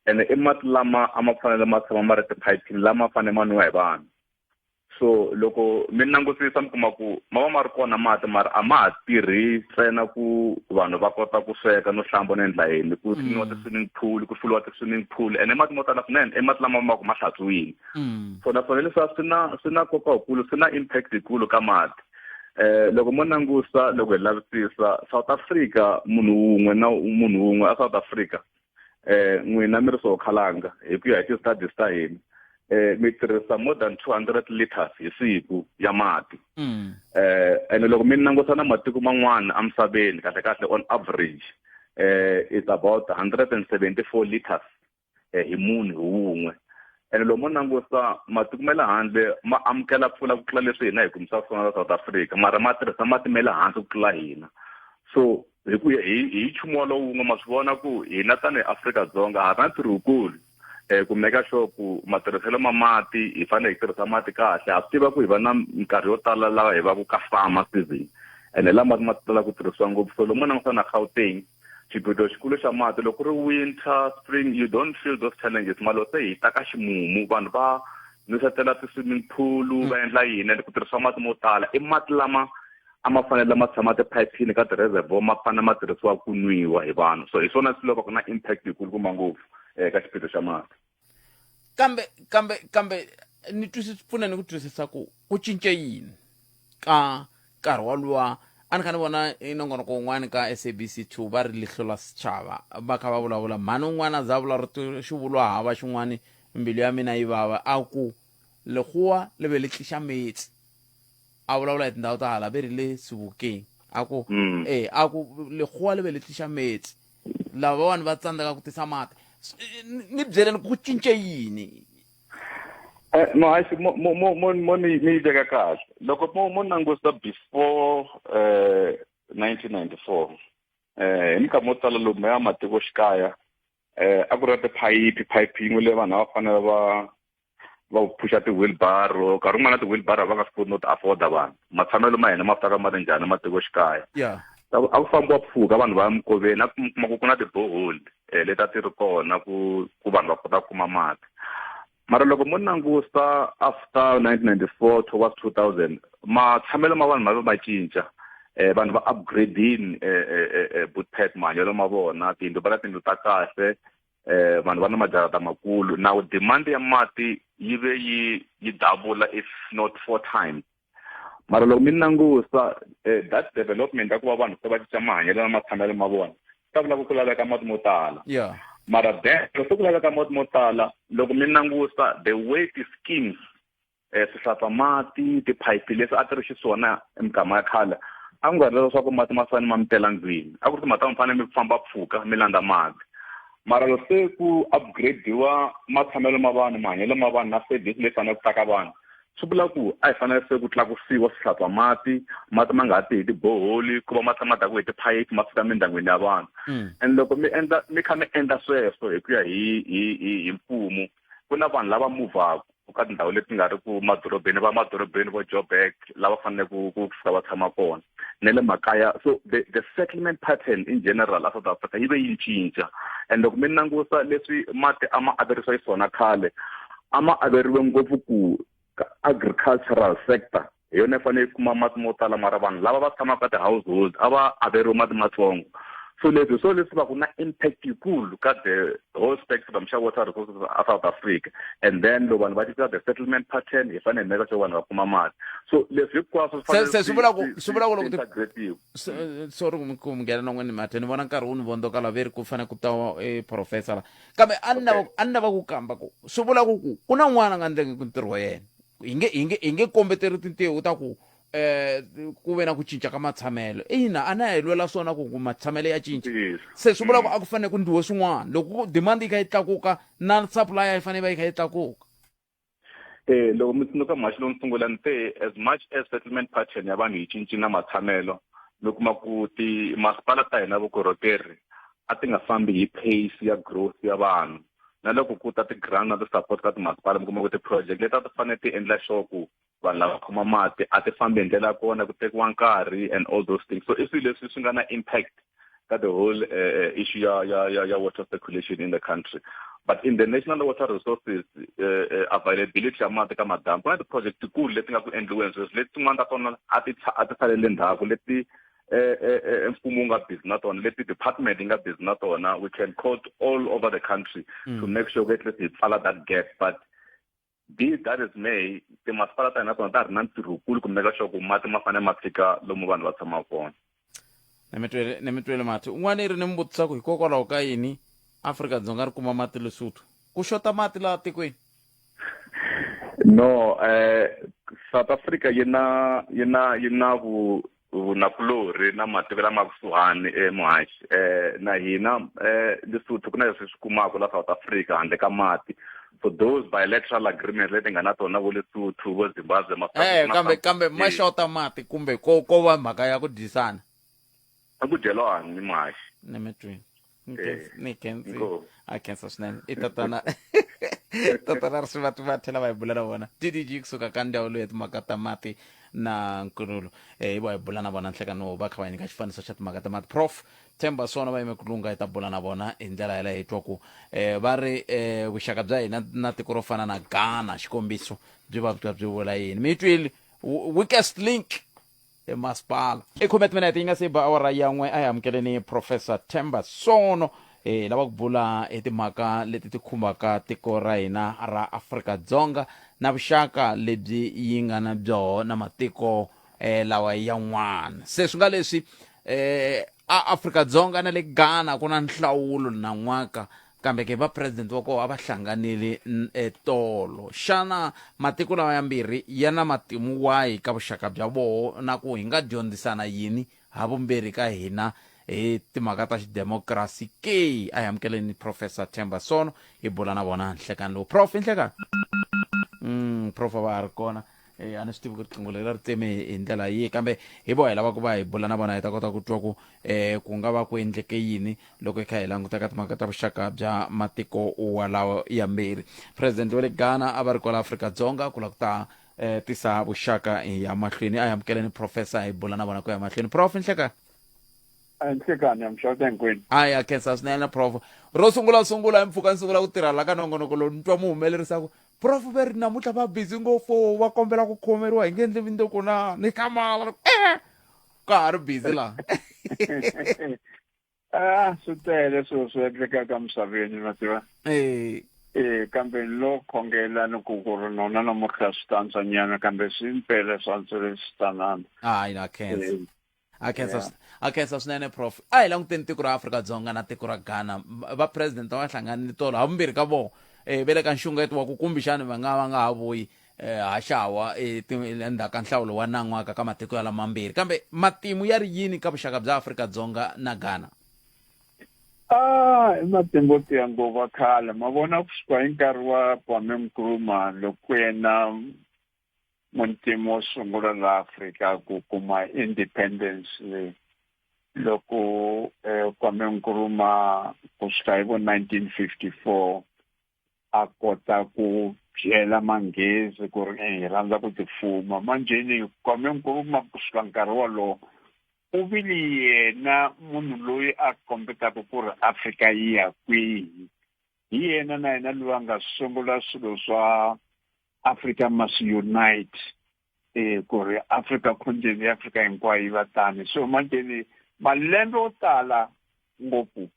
and i mati lama a ma fanele ma tshama ma ri tiphayiphini lama fanele ma nwiwa hi vanhu. So loko mi langutisisa mi kuma ku ma va ma ri kona mati mara a ma ha tirhi ntsena ku vanhu va kota ku sweka no hlamba no endla yini ku siniwa ti-swimming pool ku fuliwa ti-swimming pool ene mati mo tala swinene i mati lama ma ku ma hlantswiwile. So naswona leswiya swi na nkoka wukulu swi na impact yikulu ka mati. Loko mo langusa loko hi lavisisa South Africa munhu wun'we a South Africa n'wina mi ri swo khalanga hi ku ya hi ti-studies ta hina mi tirhisa more than 200 liters hi siku ya mati and loko mi langusa na matiko man'wana emisaveni kahle on average it's about 174 liters hi munhu wun'we and loko mo langusa matiko ma le handle ma amukela pfula ku tlula leswi hina hi kumisa swona South Africa mara ma tirhisa mati ma le hansi ku tlula hina. So hi ku hi nchumu wun'we ma swi vona ku hina tanihi Afrika-Dzonga ha na ntirho wukulu ku meka sure ku matirhiselo ma mati hi fanele hi tirhisa mati kahle ha swi tiva ku hi va na minkarhi yo tala laha hi va ku ka farmer season ene la mati ma tala ku tirhisiwa ngopfu. So lomu langusa na Gauteng xiphiqo xikulu xa mati loko ri winter spring you don't feel those challenges malo se hi ta ka ximumu vanhu va nwisetela ti-swimming pool va endla yini ku tirhisiwa mati mo tala i mati lama a ma fanele ma tshama tiphayiphini ka ti-reservoir ma fanele ma tirhisiwa ku nwiwa hi vanhu. So hi swona swi loko ku na impact yikulu kuma ngopfu ka xiphiqo xa mati. kambe ni pfuna ni ku twisisa ku cince yini ka nkarhi woluwa ani khani bona inongonoko un'wana ka SABC2 va ri lihlola sichava va kha va vulavula mhani un'wana za vula ri xivulwa hava xin'wana mbilu ya mina yi vava a ku lekgowa le be le tliša metsi a vulavula hi tindhawu ta hala ve ri le Sebokeng a ku a ku lekgowa le be le tliša metsi lava vanhu va tsandzeka ku tisa mati ni byeleni ku cince yini no I see mo ni veka kahle loko mo nangusa before 1994 hi minkama yo tala lomu ya matikoxikaya a ku ri tiphayiphi yin'we leyi vanhu a va fanele va phusha ti-wheelbarrow nkarhi wun'wana ti-wheelbarrow va nga swi koti no ti-afforda vanhu matshamelo ma hina ma fika ma ri njhani matikoxikaya a ku fambiwa mpfhuka vanhu va ya Minkoveni a kuma ku na ti-borehole leti a ti ri kona ku vanhu va kota ku kuma mati mara loko mo nangusa after 1994 towards 2000 matshamelo ma vanhu ma ve ma cinca vanhu va upgrading bootpack mahanyelo ma vona tiyindlu va na tiyindlu ta kahle vanhu va na majarata makulu now demand ya mati yi ve yi double if not 4 times mara loko mi nangusa that development ya ku va vanhu se va cinca mahanyelo na matshamelo ma vona ta vula ku laveka mati mo tala mara then loko ku laveka mati mo tala loko mi nangusa the way ti-schemes swihlapa mati tiphayiphi leswi a ti ri xiswona emikama ya khale a ku nga ri leswaku mati ma fane ma mi tela ndlwini a ku ri timati mi fanele mi famba mpfhuka mi landza mati mara loko se ku upgrade-iwa matshamelo ma vanhu mahanyelo ma vanhu na service leyi fanele ku taka vanhu swi vula ku a hi fanele se ku tlakusiwa swihlapa mati ma nga ha ti hi tiboholi ku va ma tshama taku hi tiphayiphi ma fika mindyangwini ya vanhu and loko mi kha mi endla sweswo hi ku ya hi mfumo ku na vanhu lava muvhaku ka tindhawu leti nga ri ku madorobeni vo Joburg lava fanele ku fika va tshama kona ne le makaya so the settlement pattern in general a South Africa yi ve yi cinca and loko mi nangusa leswi mati a ma averisiwa xiswona khale a ma averiwe ngopfu ku agricultural sector hi yona yi fanele yi kuma mati mo tala mara vanhu lava va tshamaka ti-household a va averiwe mati matsongo so leswi va ku na impact yikulu ka the whole spectrum xa water resources a South Africa and then loko vanhu va cinca the settlement pattern hi fanele hi meka sure vanhu va kuma mati so leswi hinkwaswo swi vula ku loko sorry ku mi nghena n'wini mati ni vona nkarhi wu ni vondoka la ve ri ku fanele ku ta professor la kambe a ni lava ku kamba ku swi vula ku na n'wana nga ndleki ku ntirho wa yena hi nge kombeteri tintiho ta ku ku ve na ku cinca ka matshamelo ina a na hi lwela swona ku matshamelo ya cinca se swi vula ku a ku fanele ku ndiwe swin'wana loko demand yi kha yi tlakuka na supply yi fanele va yi kha yi tlakuka loko mi tsundzuka mhaxi lowu ni sungula ni te as much as settlement pattern ya vanhu yi cincini na matshamelo mi kuma ku masipala ta hina vukorhokeri a ti nga fambi hi pace ya growth ya vanhu na loko ku ta ti-grant na ti-support ka timasipala mi kuma ku ti-project leti a ti fanele ti endla sure ku vanhu lava khoma mati a ti fambi hi ndlela ya kona ku tekiwa nkarhi and all those things so i swilo leswi swi nga na impact ka the whole issue ya water circulation in the country but in the national water resources availability ya mati ka madamu ku na ti-project tikulu leti nga ku endliweni sweswi leti tin'wana ta tona a ti salele ndzhaku leti mfumo nga busy na tona leti department yi nga busy na tona we can quote all over the country to make sure that at least hi pfala that gap but be that is may timasipala ta hina tona ta ri na ntirho wukulu ku meka sure ku mati ma fanele ma fika lomu vanhu va tshama kona ni mi twele mati un'wana ri ni mi vutisa ku hikokwalaho ka yini Afrika-Dzonga ri kuma mati Lesotho ku xota mati laha tikweni no South Africa yi na vunakulori na matiko lama kusuhani muhaxi na hina Lesotho ku na leswi swi kumaka la South Africa handle ka mati so those bilateral agreements leti nga na tona vo Lesotho vo Zimbabwe kambe ma xota mati kumbe ko va mhaka ya ku dyisana a ku dyelwani ni muhaxi ni mi twini ni kenzi a kensa swinene i tatana ri swi va thela va hi bula na vona DDG kusuka ka ndhawu leyi timhaka ta mati na nkululo hi va hi bula na vona nhlekano va kha va nyika xifaniso xa timhaka ta mati Prof Themba Sono va yime ku lunga hi ta bula na vona hi ndlela yaleyo hi twa ku va ri vuxaka bya hina na tiko ro fana na Ghana xikombiso byi va byi vula yini mi twile weakest link masipala 10 minutes yi nga se ba awara yan'we a hi amukeleni Professor Themba Sono lava ku bula timhaka leti ti khumbaka tiko ra hina ra Afrika-Dzonga na vuxaka lebyi yi nga na byoho na matiko lawa yan'wana se swi nga leswi Afrika-Dzonga na le Ghana ku na nhlawulo na n'waka kambe ke va president wa koho a va hlanganile tolo xana matiko lawa yambirhi ya na matimu wahi ka vuxaka bya voho na ku hi nga dyondzisana yini ha vumbirhi ka hina hi timhaka ta xidemokirasi ke a hi amukeleni Professor Themba Sono hi bula na vona nhlekani lowu prof nhlekani prof va ha ri kona a ni swi tivi ku riqingho leri ri tseme hi ndlela yihi kambe hi vo hi lava ku va hi bula na vona hi ta kota ku twa ku ku nga va ku endleke yini loko hi kha hi languta ka timhaka ta vuxaka bya matiko walawo yambirhi president wa le Ghana a va ri kwala Afrika-Dzonga ku la ku ta tisa vuxaka ya mahlweni a hi amukeleni professor hi bula na vona ku ya mahlweni prof nhlekani nhlekani amxota hinkwenu aya khensa swinene prof ro sungula hi mpfhuka ni sungula ku tirha la ka nongonoko lowu ni twa mu humelerisaka prof veri namuntlha va busy ngopfu va kombela ku khomeriwa hi nge endli vindoko na ni kamala ka ha ri busy laha swi tele swi endlekaka misaveni ma tiva kambe lo khongela ni ku ri nona namuntlha swi tantsa nyana kambe swi mpele swantsele swi tanana hayi na khensa a khensa swinene prof a hi languteni tiko ra Afrika-Dzonga na tiko ra Ghana va president va hlanganile tolo havumbirhi ka vona ve le ka nxungeto wa ku kumbexani va nga ha vuyi ha xawa endzhaku ka nhlawulo wa nan'waka ka matiko ya lama mambirhi kambe matimu ya ri yini ka vuxaka bya Afrika-Dzonga na Ghana i matimu tiya ngopfu khale ma vona kusuka hi nkarhi wa Kwame Nkrumah loko yena muntima wo sungula la Afrika ku kuma independence loko Kwame Nkrumah kusuka hi vo 1954 a kota ku byela manghezi ku ri hi rhandza ku tifuma manjheni Kwame Nkrumah kusuka nkarhi wolowo u vile yena munhu loyi a kombetaka ku ri Afrika yi ya kwihi hi yena na yena loyi a nga sungula swilo swa Africa must unite ku ri Africa continent ya Afrika hinkwayo yi va tani so manjheni malembe o tala ngopfu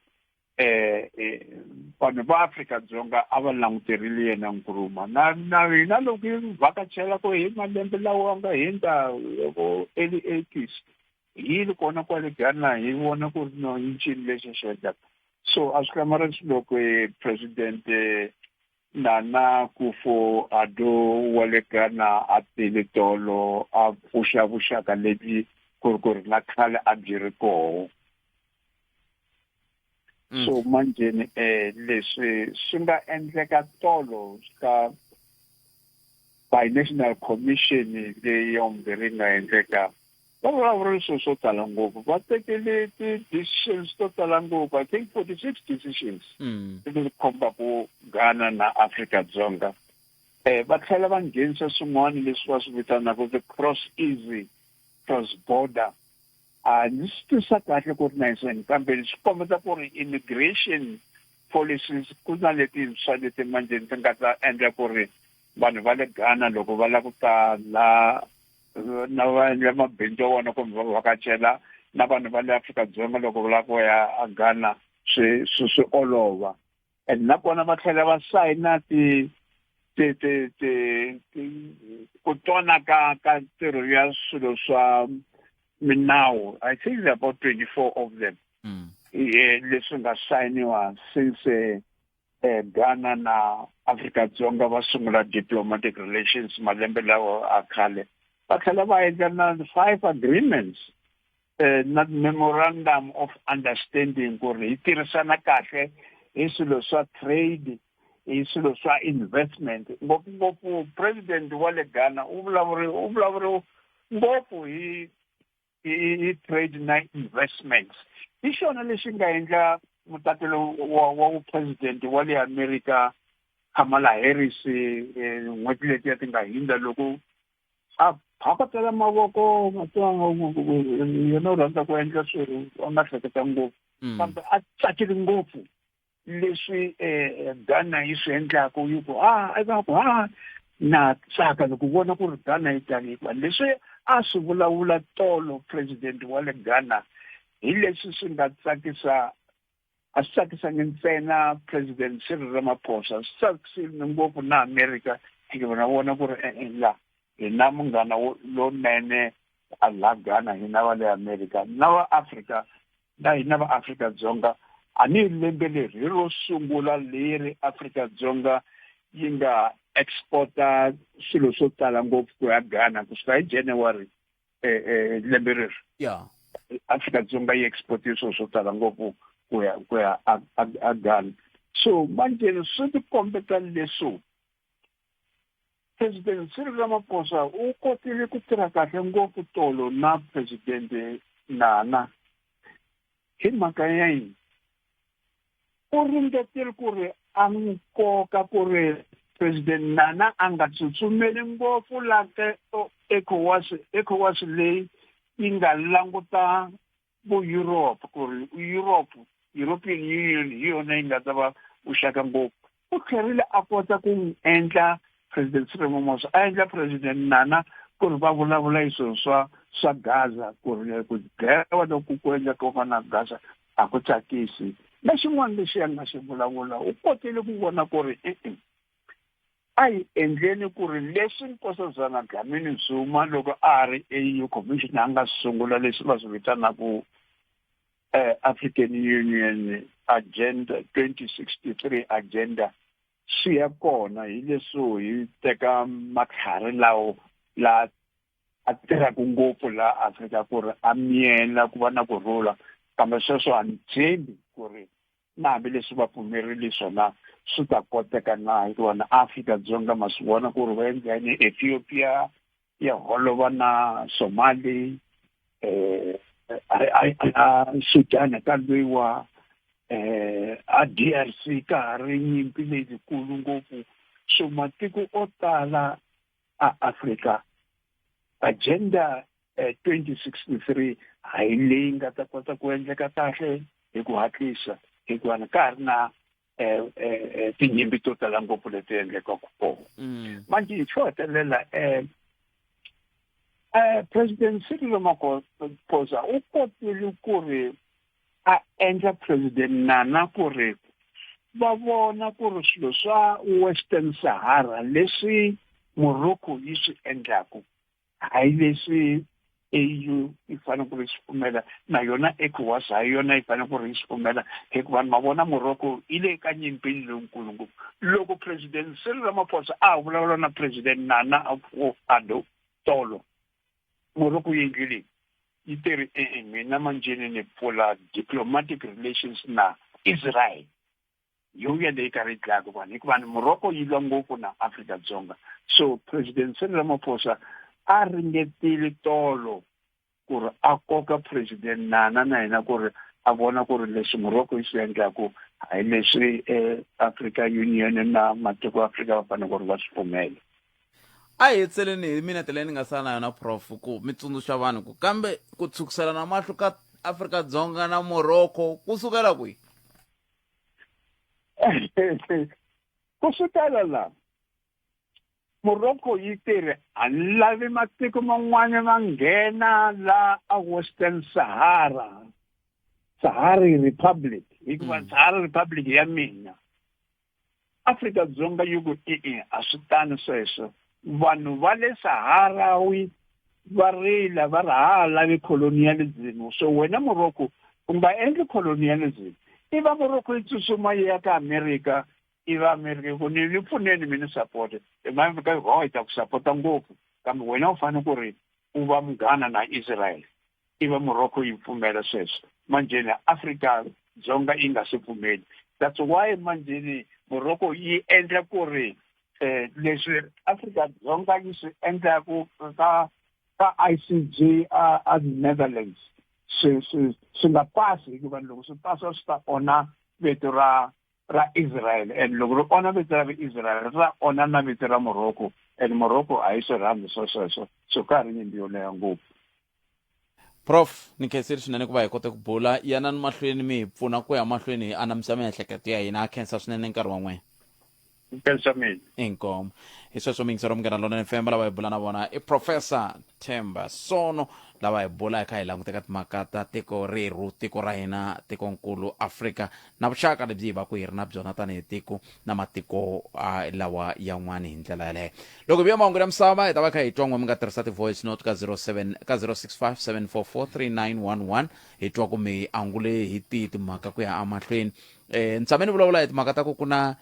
vanhu va Afrika-Dzonga a va languterile yena Nkrumah na hina loko hi vhakachela ku hi malembe lawa nga hundza loko early 80s hi ri kona kwale Ghana hi vona ku ri no hi ncini lexi xi endlaka so a swi hlamarisi loko president Nana Akufo-Addo wa le Ghana a tile tolo a pfuxa vuxaka lebyi ku ri na khale a byi ri koho so manjheni leswi swi nga endleka tolo ka Binational Commission leyi yombirhi nga endleka va vulavula swilo swo tala ngopfu va tekele ti-decisions to tala ngopfu I think 46 decisions leti komba ku Ghana na Afrika-Dzonga va tlhela va nghenisa swin'wana leswi va swi vitanaka the cross border ni swi tisa kahle ku ri na hiseni kambe swi kombeta ku ri immigration policies ku na letintshwa leti manjheni ti nga ta endla ku ri vanhu va le Ghana loko va lava ku ta la na va endla mabindzu ya vona kumbe va vhakachela na vanhu va le Afrika-Dzonga loko va lava ku ya a Ghana swi olova and nakona va tlhela va sayina ku twana ka ntirho ya swilo swa minawu I think there are about 24 of them leswi nga sayiniwa since Ghana na Afrika-Dzonga va sungula diplomatic relations malembe lawa a khale va tlhela va endla na 5 agreements na memorandum of understanding ku ri hi tirhisana kahle hi swilo swa trade hi swilo swa investment ngopfungopfu president wa le Ghana u vulavuri ngopfu hi trade na investments hi xona lexi nga endla mutatelo wa president wa le America Kamala Harris n'hweti letiya ti nga hundza loko a phakatela mavoko yena u rhandza ku endla swilo a nga hleketa ngopfu kambe a tsakile ngopfu leswi Ghana yi swi endlaka yi ku na tsaka loko vona ku ri Ghana yi taniwa leswi a swi vulavula tolo president wa le Ghana hi leswi swi nga tsakisa a swi tsakisangi ntsena president Cyril Ramaphosa swi tsakisile ngopfu na America hi vona ku ri la hi na munghana lonene la Ghana hina va le America na va Afrika na hina va Afrika Dzonga ani lembe leri ro sungula leri Afrika Dzonga yi nga exporta swilo swo tala ngopfu ku ya Ghana kusuka hi January lembe leri Afrika Dzonga yi exporta swilo swo tala ngopfu ku ya a Ghana. So manje swi ti kombeta leswo President Cyril Ramaphosa u kotile ku tirha kahle ngopfu tolo na President Nana hi mhaka ya yini u ringetile ku ri a nkoka ku ri President Nana a nga tsutsumeli ngopfu lake ECOWAS leyi yi nga languta vo Europe ku ri European Union hi yona yi nga ta va uxaka ngopfu u tlherile a kota ku endla President Cyril Ramaphosa a endla President Nana ku ri va vulavula hi swilo swa Gaza ku ri ku dlayiwa loko ku endla ko fana na Gaza a ku tsakisi na xin'wana lexi ya nga xi vulavula u kotile ku vona ku ri a yi endleni ku ri leswi Nkosazana Dlamini Zuma loko a ri AU Commission a nga sungula leswi va swi vitanaku African Union Agenda 2063 agenda swi ya kona hi leswo hi teka matlhari lawo la a tirhaka ngopfu la Afrika ku ri a miyela ku va na kurhula kambe sweswo a ni tshembi ku ri na hambi leswi va pfumerile swona swi ta koteka na hikuva na Afrika Dzonga ma swi vona ku ri va endlani Ethiopia ya holova na Somali Sudan ka lwiwa a DRC ka ha ri nyimpi leyikulu ngopfu so matiko o tala a Afrika agenda 2063 a hi leyi nga ta kota ku endleka kahle hi ku hatlisa hikuva ka ha ri na tinyimpi to tala ngopfu leti endlekaka kona manje xo hetelela President Cyril Ramaphosa u kotile ku ri a endla President Nana ku ri va vona ku ri swilo swa Western Sahara leswi Morocco yi swi endlaku hayi leswi AU yi fanele ku ri swi pfumela na yona ECOWAS hayi yona yi fanele ku ri yi swi pfumela hikuva ma vona Morocco yi le ka nyimpi leyikulu ngopfu loko President Cyril Ramaphosa a vulavula na President Nana Akufo-Addo tolo Morocco yi endlile yi tiri mina manjeni ni pfula diplomatic relations na Israel yo ya leyi karhi dlaku vanhu hikuva Morocco yi lwa ngopfu na Afrika Dzonga so President Cyril Ramaphosa a ringetile tolo ku ri a koka President Nana na yena ku ri a vona ku ri leswi Morocco yi swi endlaku hayi leswi African Union na matiko ya Afrika va fanele ku ri va swi pfumela a hi tseleni hi minete leyi ni nga sala na yona Prof ku mi tsundzuxa vanhu ku kambe ku tshukisela mahlo ka Afrika Dzonga na Morocco ku sukela kwihi ku sukela la Morocco yi tirhe a lavi matiko man'wana ma nghena la a Western Sahara Republic hikuva Sahara Republic ya mina Afrika Dzonga yi ku a swi tani sweswo vanhu va le Sahara va rila va ri lavi colonialism so wena Morocco u nga endli colonialism iva Morocco yi tsutsuma yi ya ka America iva America ku ni pfuneni mi ni support America yi ta ku support ngopfu kambe wena u fanele ku ri u va munghana na Israel iva Morocco yi pfumela sweswo manjeni Afrika Dzonga yi nga swi pfumeli that's why manjeni Morocco yi endla ku ri leswi Afrika Dzonga yi swi endlaku ka ICJ a Netherlands swi nga pasi hikuva loko swi pasa swi ta onha vito ra Israel and loko ri onha vito ra Israel ra onha na vito ra Morocco and Morocco a yi swi rhandzi sweswo so ka ha ri nyimpi yo leha ngopfu Prof ni khenseli swinene ku va hi kota ku bula yanani mahlweni mi hi pfuna ku ya mahlweni hi anamisa miehleketo ya hina a khensa swinene nkarhi wa n'wina Pensamento. inkomo isweswo mingisero mngena lona FM lava hi bula na vona i Professor Themba Sono lava hi bula hi kha hi languteka timhaka ta tiko rerhu tiko ra hina tikonkulu Afrika na vuxaka lebyi hi va ku hi ri na byona tanihi tiko na matiko lawa yan'wani hi ndlela yaleyo loko hi vuya mahungu ya misava hi ta va kha hi twa n'we mi nga tirhisa ti-voice note ka 0657443911 hi twa ku mi angule hi tihi timhaka ku ya amahlweni ntshameni vulavula hi timhaka ta ku ku na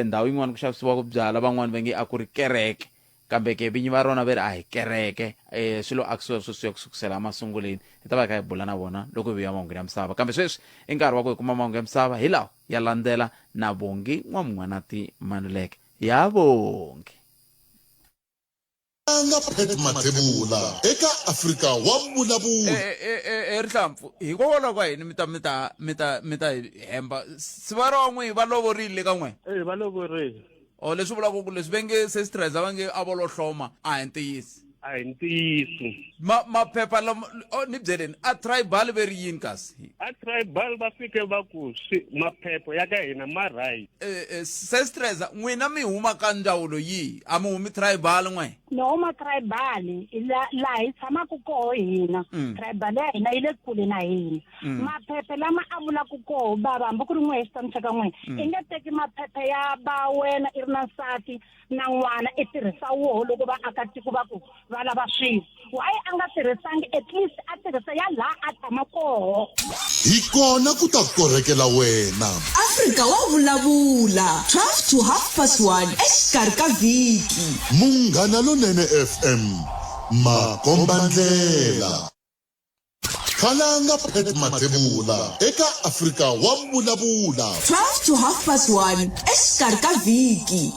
ndhawu yin'wana ku xavisiwa ku byala van'wani va nge a ku ri kereke kambe ke vinyi va rona va ri a hi kereke swilo akisiwa sweswiya kusukusela masunguleni hi ta va kha hi bula na vona loko hi vuya mahungu ya misava kambe sweswi i nkarhi wa ku hi kuma mahungu ya misava hi lawa ya landzela na vongi n'wam'wanati Manuleke ya vongi nga Pet Mathebula eka Afrika wa Vulavula rihlampfu hikokwalaho ka yini mi ta hemba siva ra n'we va lovorile ka n'we va lovorile o leswi vulaka ku leswi va nge se stressa va nge a vo lo hloma a hi ntiyisi a hi ntiyiso maphepha lama ni byeleni a tribal ve ri yini kasi a tribal va fike va ku maphepha ya ka hina ma right se stressa n'wina mi huma ka ndzawulo yihi a mi humi tribal n'we no ma tribal la hi tshamaku koho hina tribal ya hina yi le kule na hina maphepha lama a vulaku koho baba hambi ku ri n'we hi xitshamisaka n'we i nge teki maphepha ya ba wena i ri na nsati na n'wana i tirhisa woho loko vaakatiko va ku va lava swilo wayi a nga tirhisangi at least a tirhisa ya laha a tshama koho hi kona ku ta korhekela wena Afrika wa Vulavula 12 to 1:30 exikarhi ka vhiki Munghana Lonene FM makombandlela khalanga Pet Mathebula eka Afrika wa Vulavula 12 to 1:30 exikarhi ka vhiki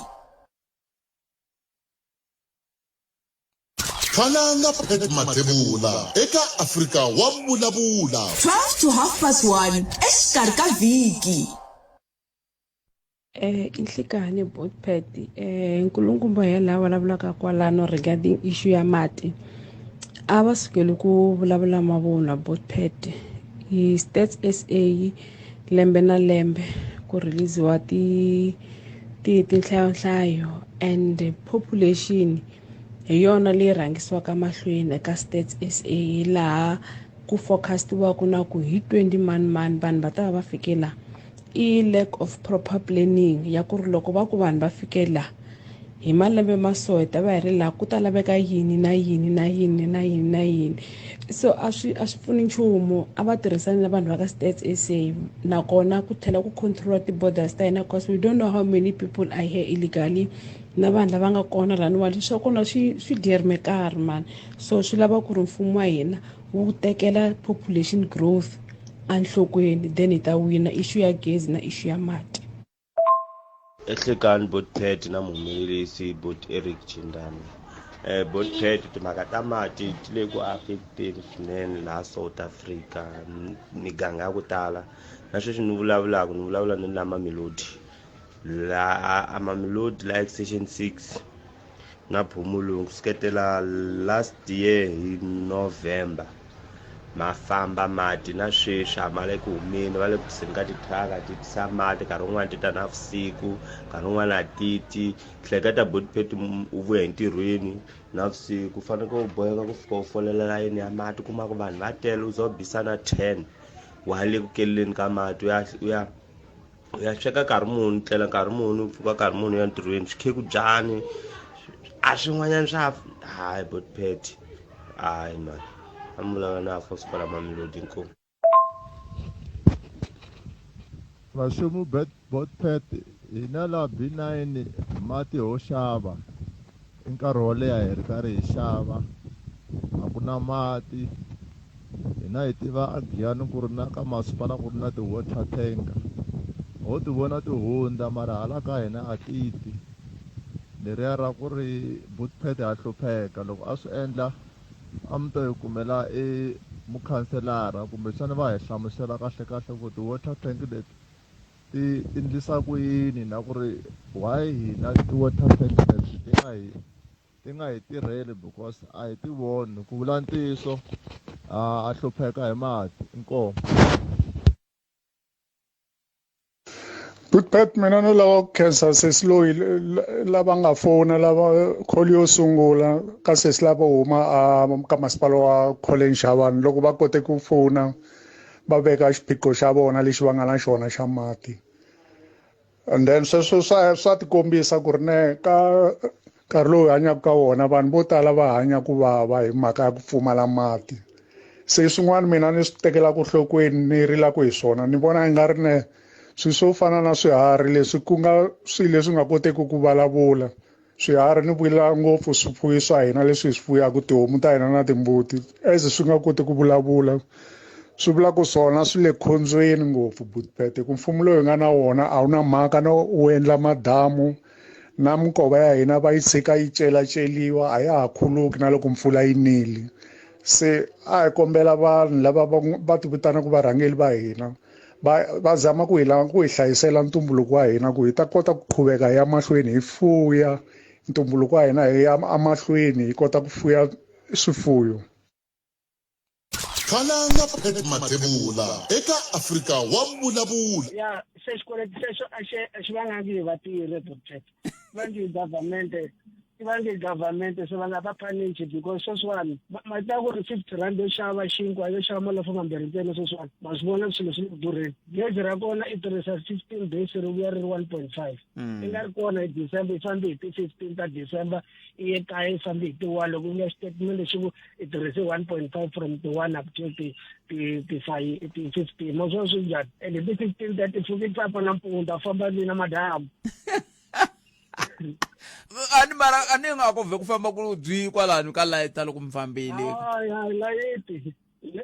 khalanga Pet Mathebula eka Afrika wa Vulavula 12 to 1:30 exikarhi ka vhiki inhlikani boatpad nkulukumba yela vulavulaka kwalano regarding issue ya mati a va sukeli ku vulavula mavunwa boatpad hi Stats SA lembe na lembe ku releasiwa tinhlayo and population hi yona leyi rhangisiwaka mahlweni eka Stats SA laha ku forecastiwaka na ku hi 20 mani vanhu va ta va fikela i lack of proper planning ya ku ri loko va ku vanhu va fikela hi malembe masohi ta va hi ri laha ku ta laveka yini na yini na yini na yini na yini so a swi pfuni nchumu a va tirhisani na vanhu va ka Stats SA nakona ku tlhela ku control ti-borders ta hina because we don't know how many people are here illegally na vanhu lava nga kona laniwani swa kona swi diermekarhi mani so swi lava ku ri mfumo wa hina wu tekela population growth anhlokweni then hi ta wina issue ya gezi na issue ya mati ehlekani boatpad na muhumelerisi bot Eric Chindani boatpad timhaka ta mati ti le ku affecteni swinene laha South Africa miganga ya ku tala na sweswi ni vulavula ni la Mamelodi la Mamelodi la section 6 na Phomolong kuseketela last year hi November mafamba mati na sweswi a ma le ku humeni va le ku tiseni ka titraka ti tisa mati nkarhi wun'wana ti ta na vusiku nkarhi wun'wana a titi hleketa boatpad u vuya hi ntirhweni na vusiku u faneke u boheka ku fika u folela layeni ya mati u kuma ku vanhu va tele u za u bisa na 10 wa le ku keleleni ka mati u ya sweka nkarhi muni tlela nkarhi muni u pfuka nkarhi muni ya ntirhweni swikheku Giyani a swin'wanyana swa hayi boatpad hayi mani amulanga na force para Mamelodi inkomo vashomu boatpad hina la B9 mati ho xava nkarhi wo leha hi ri karhi hi xava a ku na mati hina hi tiva a Giyani ku ri na ka masipala ku ri na ti-water tanker ho ti vona ti hundza mara hala ka hina a titi leriya ra ku ri boatpad ha hlupheka loko a swi endla a mi to hi kumela mukhanselara kumbexana va hi hlamusela kahle ku ti-water tank leti ti endlisa ku yini na ku ri why hina ti-water tank leti ti nga hi tirheli because a hi ti voni ku vula ntiyiso a hlupheka hi mati inkomo Pet mina no lawa khensa sesiloyi lava nga fona lava kholi yo sungula ka sesi lava huma ka masipala wa Colin Shavani loko va kote ku fona va veka xiphiqo xa vona lexi va nga na xona xa mati and then sweswo swa tikombisa ku ri ne ka nkarhi lowu hi hanyaka ka wona vanhu vo tala va hanya ku vava hi mhaka ya ku pfumala mati se swin'wana mina ni swi tekela ku hlokweni ni rilaka hi swona ni vona i nga ri ne swilo swo fana na swiharhi leswi ku nga swilo leswi nga koteki ku vulavula swiharhi ni vuyela ngopfu swifuwi swa hina leswi hi swi fuyaka tihomu ta hina na timbuti as swi nga koti ku vulavula swi vula ku swona swi le khombyeni ngopfu Buddha ku mfumo loyi nga na wona a wu na mhaka no wu endla madamu na minkova ya hina va yi tshika yi celaceliwa a ya ha khuluki na loko mpfula yi nile se a hi kombela vanhu lava va ti vitanaka varhangeli va hina va zama ku hi hlayisela ntumbuluko wa hina ku hi ta kota ku qhuveka hi ya mahlweni hi fuya ntumbuluko wa hina hi ya mahlweni hi kota ku fuya swifuyo. Khalanga Pet Mathebula eka Afrika wa Vulavula. Ya se xikweleti xexo a xi va nga ngi hi vatirhi project va ngi government se va nga va panichi because sweswiwani mali ta ku ri 50 rand yo xava xinkwa yo xava malofo mambirhi ntsena sweswiwani ma swi vona swilo swi durheni gezi ra kona i tirhisa 15 days ri vuya ri ri 1.5 i nga ri kona hi December i fambi hi ti 15 ta December i ye kaya i fambi hi ti-1 loko i nga statement lexi ku i tirhise 1.5 from ti-1 up to ti-15 mo swona swi njhani and hi ti-15 ta ti fuki tsapa nampundza famba na madamu ani nga ko ve ku famba ku dwi kwalani ka light loko mfambile light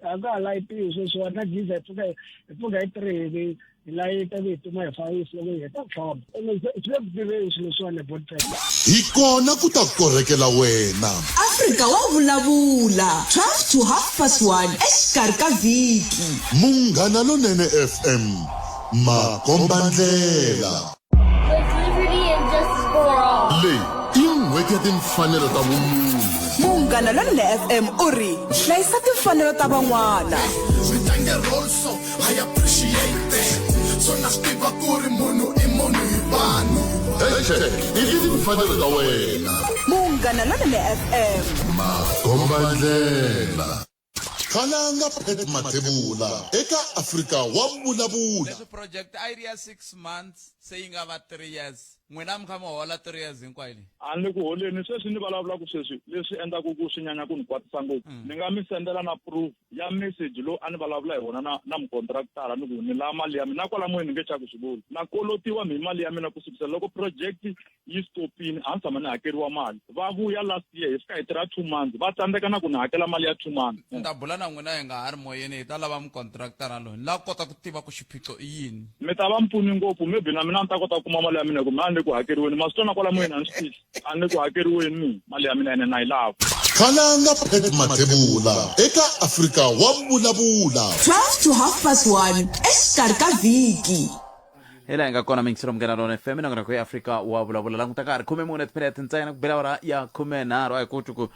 aka light sweswo na diesel pfuka hi 3 light vitu ma hi fayisi loko hi ta famba swi le ku tiveni swilo swona bottom hi kona ku ta korekela wena Afrika wa vulavula 12 to 1:30 exikarhi ka vhiki Munghana Lonene FM makombandlela leyi i n'hweti ya timfanelo ta vumunhu Munghana Lonene FM u ri hlayisa timfanelo ta van'wana switange rolso I appreciate it so na swi tiva ku ri munhu i munhu hi vanhu i timfanelo ta wena Munghana Lonene FM makombandlela Khalanga Pet Mathebula eka Afrika wa Vulavula. Leswi project idea 6 months saying about 3 years n'wina mi kha mi hola 3 years hinkwayo leyi a ni ku holeni sweswi ni vulavulaka sweswi leswi endlaku ku swi nyanya ku ni kwatisa ngopfu ni nga mi sendela na proof ya message lowu a ni vulavula hi wona na mukontraktara ni ku ni lava mali ya mina na kwala moyeni ni nge chaku swivuli na kolotiwa mi mali ya mina ku sukisela loko project yi stopini a ni tshama ni hakeriwa mali va vuya last year hi fika hi tirha 2 months va tsandzeka na ku ni hakela mali ya 2 months ni ta bula na n'wina hi nga ha ri moyeni hi ta lava mukontraktara loyi ni lava kota ku tiva ku xiphiqo i yini mi ta va mpfuni ngopfu maybe na mina ni ta kota ku kuma mali ya mina ku mina a ni ku hakeriweni ma swi twa na kwala moyeni a ni swi tivi a ni ku hakeriweni mali ya mina ene na yi lava Khalanga Pet Mathebula eka Afrika wa Vulavula 12 to 1:30 exikarhi ka vhiki hela hi nga kona mingisiro Munghana Lonene FM na ngona ku Afrika wa Vulavula languta nkarhi 14 timinete ntsena ku bela hora ya 13 a hi koti ku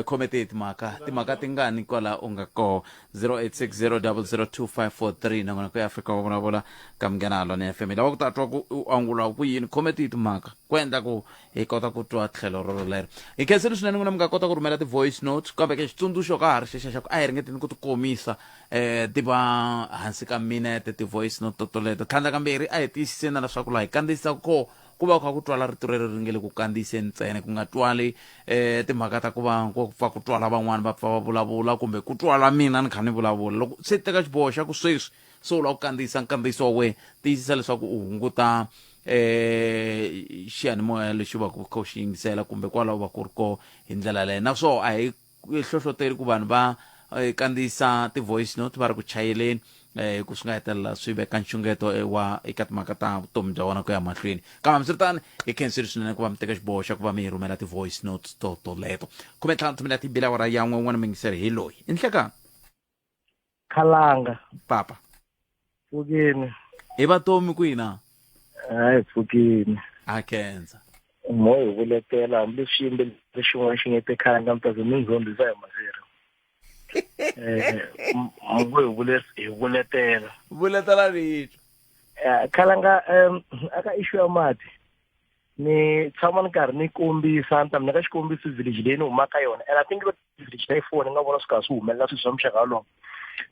khomete timhaka tingani kwala u nga ko 0860002543 na ngona ku Afrika wa Vulavula ka Munghana Lonene FM lava ku ta twa ku angula ku yini khomete timhaka ku endla ku hi kota ku twa tlhelo ro lero hi khenseli swinene n'wina mi nga kota ku rhumela ti-voice notes kambe ke xitsundzuxo ka ha ri xexa xa ku a hi ringeteni ku tikomisa ti va hansi ka minete ti-voice note toleto tlhandla kambirhi a hi tiyisiseni na leswaku laha hi kandziyisaka ko ku va ku kha ku twala rito rero ri nge le ku kandziyiseni ntsena ku nga twali timhaka ta ku va ku twala van'wani va pfa va vulavula kumbe ku twala mina ni kha ni vulavula loko se teka xiboho xa ku sweswi so u lava ku kandziyisa nkandziyiso wa wena tiyisisa leswaku u hunguta xiyanimoya lexi va ku kha xi yingisela kumbe kwalaho va ku ri ko hi ndlela leyo naswona a hi hlohloteli ku vanhu va kandziyisa ti-voice note va ri ku chayeleni ku swi nga hetelela swi veka nxungeto wa eka timhaka ta vutomi bya vona ku ya mahlweni kambe hambiswiritano hi khenseli swinene ku va mi teka xiboho xa ku va mi hi rhumela ti-voice notes toleto 15 timinete hi bela wara ya n'wana mingiseri hi loyi i nhlekani Khalanga papa Pfukini hi vatomi kwina hayi Pfukini a khensa mo hi vuletela hambi xiyimbe lexin'wana xi nge te Khalanga mtazi mi ndzondisa hi maseri hi vuletela rito khalanga aka issue ya mati ni tshama ni karhi ni kombisa ni ta mi nyika xikombiso village leyi ni humaka yona and I think village leyi foni ni nga vona swi karhi swi humelela swilo swa muxaka wolowo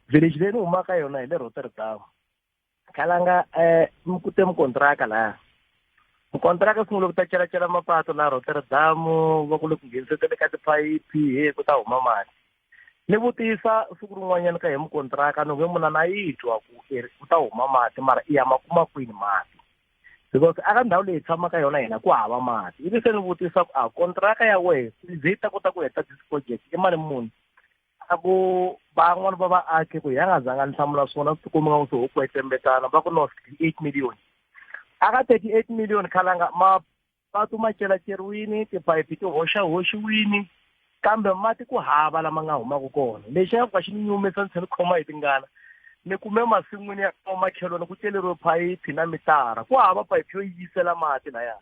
village leyi ni humaka yona hi le Rotterdam khalanga ku te mukontraka laya mukontraka sungule ku ta celacela mapatu laha Rotterdam va ku le ku ngheniseni ka tiphayiphi ku ta huma mati ni vutisa siku rin'wanyana ka hi mukontraka ni n'we munhu na yi twa ku ta huma mati mara i ya makuma kwini mati because aka ndhawu leyi tshamaka yona hina ku hava mati ivi se ni vutisa ku kontraka ya wehe yi ta kota ku heta this project i mali muni a ku van'wana va vaaki ku hi nga zanga ni hlamula swona swi tikumi nga swi ku hetembetana va ku no 68 million aka 38 million khalanga mapatu ma celaceriwini tiphayiphi ti hoxiwini kambe mati ku hava lama nga humaka kona lexi ya ka xi ni nyumisa ni tlhela ni khoma hi tingana ni kume masin'wini ya makhelwani ku celeriwe phayiphi na mitara ku hava phayiphi yo yisela mati laya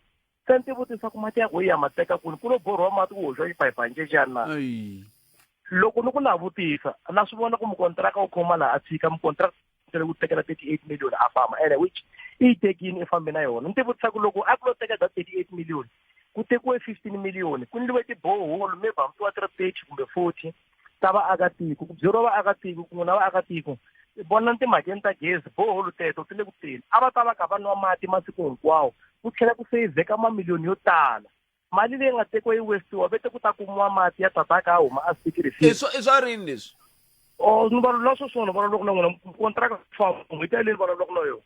se ni ti vutisa ku mati ya ku hi ya ma teka kwini ku lo borhiwa mati ku hoxiwa xiphayiphi hancencani na loko ni ku na vutisa na swi vona ku mukontraka wu khoma laha a tshika mukontraka tele ku tekela 38 million a famba ene which i yi tekini i fambe na yona ni ti vutisa ku loko a ku lo teka 38 million ku tekiwe 15 million ku ndliwe tiboholo maybe hambiwa 30 kumbe 40 ta vaakatiko ku byeriwa vaakatiko ku n'wina vaakatiko vona ni timhakeni ta gezi boholo teto ti le ku teni a va ta va kha va nwa mati masiku hinkwawo ku tlhela ku seyivheka mamiliyoni yo tala mali leyi nga tekiwa yi westiwa vete ku ta kumiwa mati ya tataka a huma a sikirifini i swa rini leswi ni vulavula swona vulavula na n'wina kontraka famba n'hweti yaleyi ni vulavulaka na yona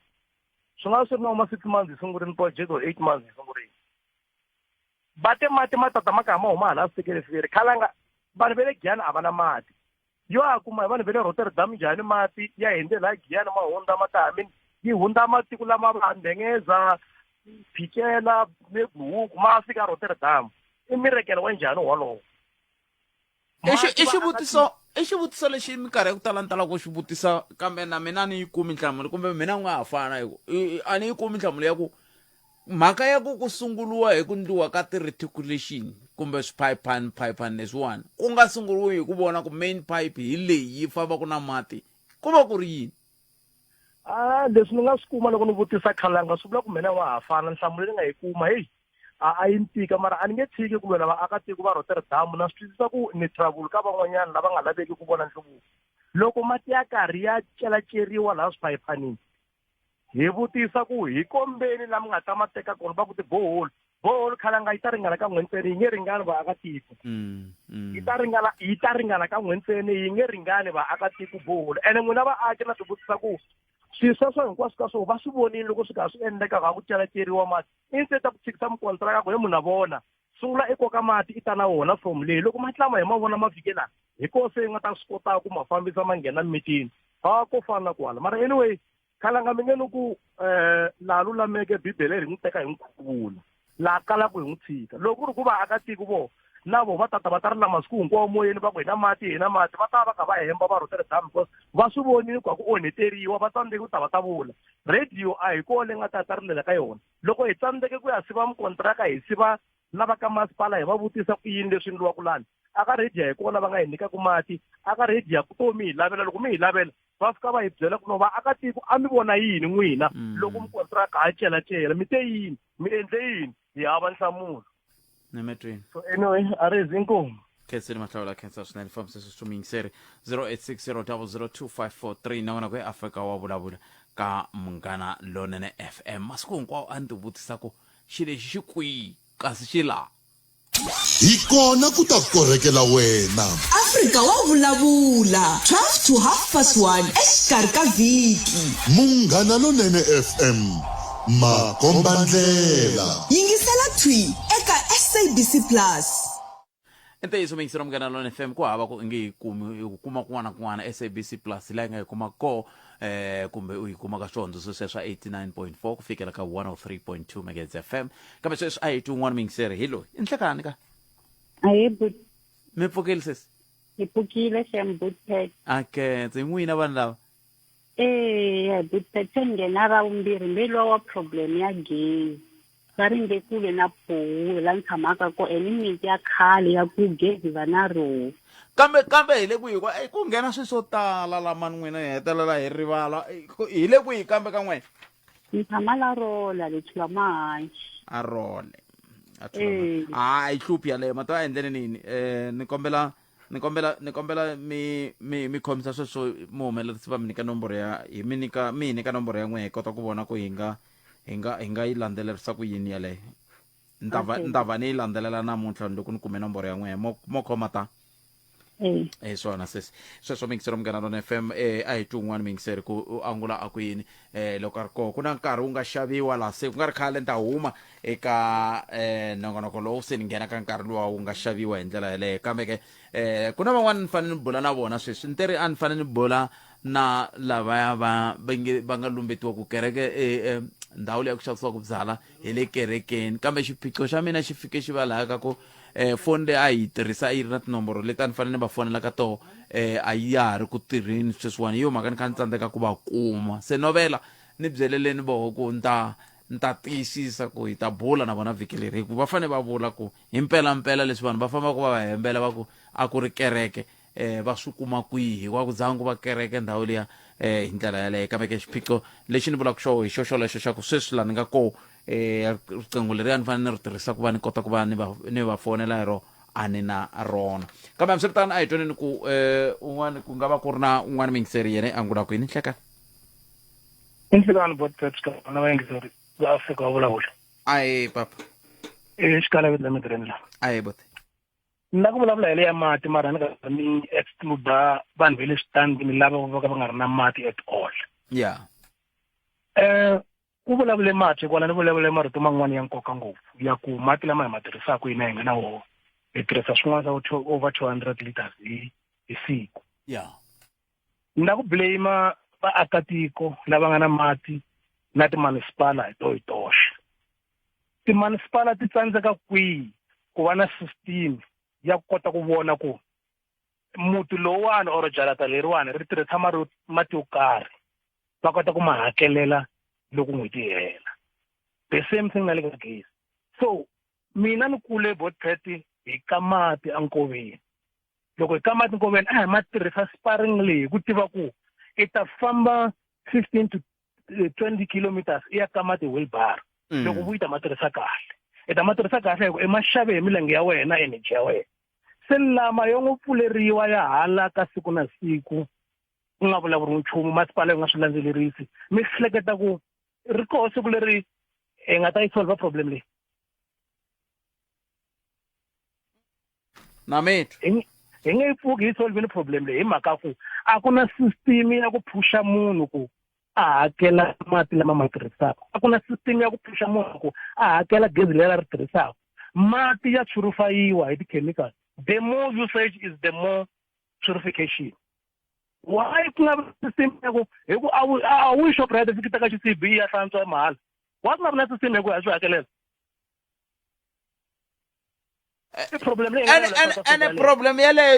swi nga swi ri na huma 6 months hi sungurile project or 8 months hi sungurile bate mati matata ma kha ma huma hala sikirifini khalanga vanhu ve le Giyani a va na mati yo a kuma hi vanhu ve le Rotterdam njhani mati ya hindze laha Giyani ma hundza mati yi hundza matiko lama va Ndengeza Phikela Meguhuku ma fika Rotterdam i mirekelo wa njhani wolowo i xivutiso lexi minkarhi ya ku tala ni talaka ku xi vutisa kambe na mina ni yi kumi nhlamulo kumbe mina n'wi nga ha fana a ni yi kumi nhlamulo ya ku mhaka ya ku sunguriwa hi ku ndliwa ka ti-reticulation kumbe swiphayiphani leswiwani ku nga sunguriwi hi ku vona ku main pipe hi leyi yi fambaka na mati ku va ku ri yini leswi ni nga swi kuma loko ni vutisa khalanga swi vula ku mina n'wa ha fana nhlamulo leyi nga yi kuma heyi a yi ni tika mara a ni nge tshiki ku lwela vaakatiko va Rotterdam na swi twisisa ku ni travel ka van'wanyana lava nga laveki ku vona nhluvuko loko mati ya karhi ya celaceriwa laha swiphayipanini hi vutisa ku hi kombeni lama nga ta ma teka kona va ku boholo khalanga yi ta ringana ka n'we ntsena yi nge ringani vaakatiko yi ta ringana ka n'we ntsena yi nge ringani vaakatiko boholo ene n'wina vaaki na swi vutisa ku swilo sweswo hinkwaswo ka swona va swi vonile loko swi karhi swi endleka va ku celaceriwa mati instead ku tshikisa mukontraka ku he munhu a vona sungula i koka mati i ta na wona from leyi loko ma tlama hi ma vona ma fikelana hi koho se yi nga ta swi kotaka ku ma fambisa ma nghena mimitini ko fana na kwala mara anyway khalanga mi nge ni ku laha lulameke bibele ri n'wi teka hi nkhuvulo laha kalaka hi n'wi tshika loko ku ri ku vaakatiko vo na vo va tata va ta ri la masiku hinkwawo moyeni va ku hi na mati va ta va kha va hemba va Rotterdam because va swi vonile ku ku onheteriwa va tsandzeke ku ta vula radio a hi koho leyi nga ta rilela ka yona loko hi tsandzeke ku ya siva mukontraka hi siva lava ka masipala hi va vutisa ku yini leswi endliwaka lani aka radio hi kona va nga hi nyikaku mati aka radio ku to mi hi lavela loko mi hi lavela va fika va hi byela ku no vaakatiko a mi vona yini n'wina loko mukontraka a celacela mi te yini mi endle yini hi hava nhlamulo nemetweni so anyway a ri zi inkomo khenseni mahlawula khensa swinene fambisa swimingiseri 0860002543 na wena ku eAfrika wa vulavula ka Munghana Lonene FM masiku hinkwawo a ni ti vutisa ku xi lexi xi kwihi kasi xi laha hi kona ku ta korhekela wena Afrika wa vulavula 12 to 1:30 exikarhi ka vhiki Munghana Lonene FM makombandlela yingisela thwi eka SABC Plus ntiyiso mingisero Munghana Lonene FM ku hava ku nge yi kuma kun'wana SABC Plus laha nga yi kuma ko kumbe u yi kuma ka swihondzo sweswo 89.4 ku fikela ka 103.2 MHz FM kambe sweswi a hi tin'wana mingiseri hi loyi i nhlekani ka mi pfukile sesi hi pfukile Butpet ndzi n'wina vanhu lava Butpet nghena ra vumbirhi mbelwa wa problem ya gezi va ringe kule na Phowu la ni tshamaka ko miti ya khale ya ku gezi va na roho kambe hi le kwihi ku nghena swilo swo tala lama n'wina hi hetelela hi rivala hi le kwihi kambe ka n'wena ni tshama la rola le tshila mahanji a role Eh. i hluphi yaleyo mati va endleni nini ni kombela mi khomisa sweswo muhumelerisi va mi nyika nomboro ya mi nyika nomboro ya n'we hi kota ku vona ku hi nga yi landzelerisa ku yini yaleyo ni ta va ni yi landzelela namuntlha loko ni kume nomboro ya n'we mo khoma ta swona sweswo mingiseri Munghana Lona FM a hi twi un'wana mingiseri ku angula a ku yini loko a ri koho ku na nkarhi wu nga xaviwa laha se ku nga ri khale ni ta huma eka nongonoko lowu se ni nghena ka nkarhi luwa wu nga xaviwa hi ndlela yeleyo kambe ke ku na van'wana ni fanele ni bula na vona sweswi ni teri a ni fanele ni bula na lavaya va nga lumbetiwa ku kereke ndhawu leyi ya ku xavisiwa ku byala hi le kerekeni kambe xiphiqo xa mina xi fike xi va laha ka ku foni leyi a yi tirhisa a yi ri na tinomboro leti a ni fanele ni va fonela ka toho a yi ya ha ri ku tirheni sweswiwani hi yo mhaka ni kha ni tsandzeka ku va kuma se novela ni byeleleni voho ku ni ta tiyisisa ku hi ta bula na vona vhiki leri hikuva va fanele va vula ku hi mpelampela leswi vanhu va fambaka va va hembela va ku a ku ri kereke va swi kuma kwihi wa ku zangu va kereke ndhawu liya hi ndlela yaleyo kambe ke xiphiqo lexi ni vulaka xo hi xoxolexo xa ku sweswi laha ni nga koho riqingho leriya ni fanele ni ri tirhisa ku va ni kota ku va ni va fonela hi ro a ni na rona kambe hambiswiritano a hi twaneni ku un'wana ku nga va ku ri na un'wana mingiseri yene a ngula ku yini hlekani inhlekani na vayingiseri va Afrika wa vulavula aye papa xikalaveti la mitirheni la aye bote ni la ku vulavula hi le ya mati mara ni ka ni excluda vanhu ve le switandini lava vo ka va nga ri na mati at all ya ku vulavule mati kwala ni vulavule marito man'wana ya nkoka ngopfu ya ku mati lama hi ma tirhisaka hina hi nga na wona hi tirhisa swin'wana swa over 200 liters hi siku ni la ku blame vaakatiko lava nga na mati na timunicipala hi toxe timunicipala ti tsandzeka kwihi ku va na system ya kota ku vona ku muti lowani or jarata leriwani ri tirhisa mati yo karhi va kota ku ma hakelela loko n'hweti yi hela the same thing na le ka gezi so mina ni kule botpet hi ka mati enkoveni loko hi ka mati enkoveni a hi ma tirhisa sparring leyi ku tiva ku i ta famba 15 to 20 kilometers i ya ka mati wheelbarrow loko vuyi ta ma tirhisa kahle i ta ma tirhisa kahle hi ku i ma xave hi milenge ya wena energy ya wena se lama yo n'wi pfuleriwa ya hala ka siku na siku ku nga vulavuriwi nchumu masipala yi nga swi landzelerisi mi hleketa ku ri koho siku leri hi nga ta yi solva problem leyi na methu hi nge yi pfuki hi solvini problem leyi hi mhaka ku a ku na system ya ku phusha munhu ku a hakela mati lama ma tirhisaka a ku na system ya ku phusha munhu ku a hakela gezi leri ri tirhisaka mati ya purifayiwa hi tichemicals the more usage is the more purification why ku nga system ya ku hi ku a wu shoprite fikita ka xi-CB ya hlantswa mahala wa ku nga na system ya ku ya swi hakelela ene problem yaleyo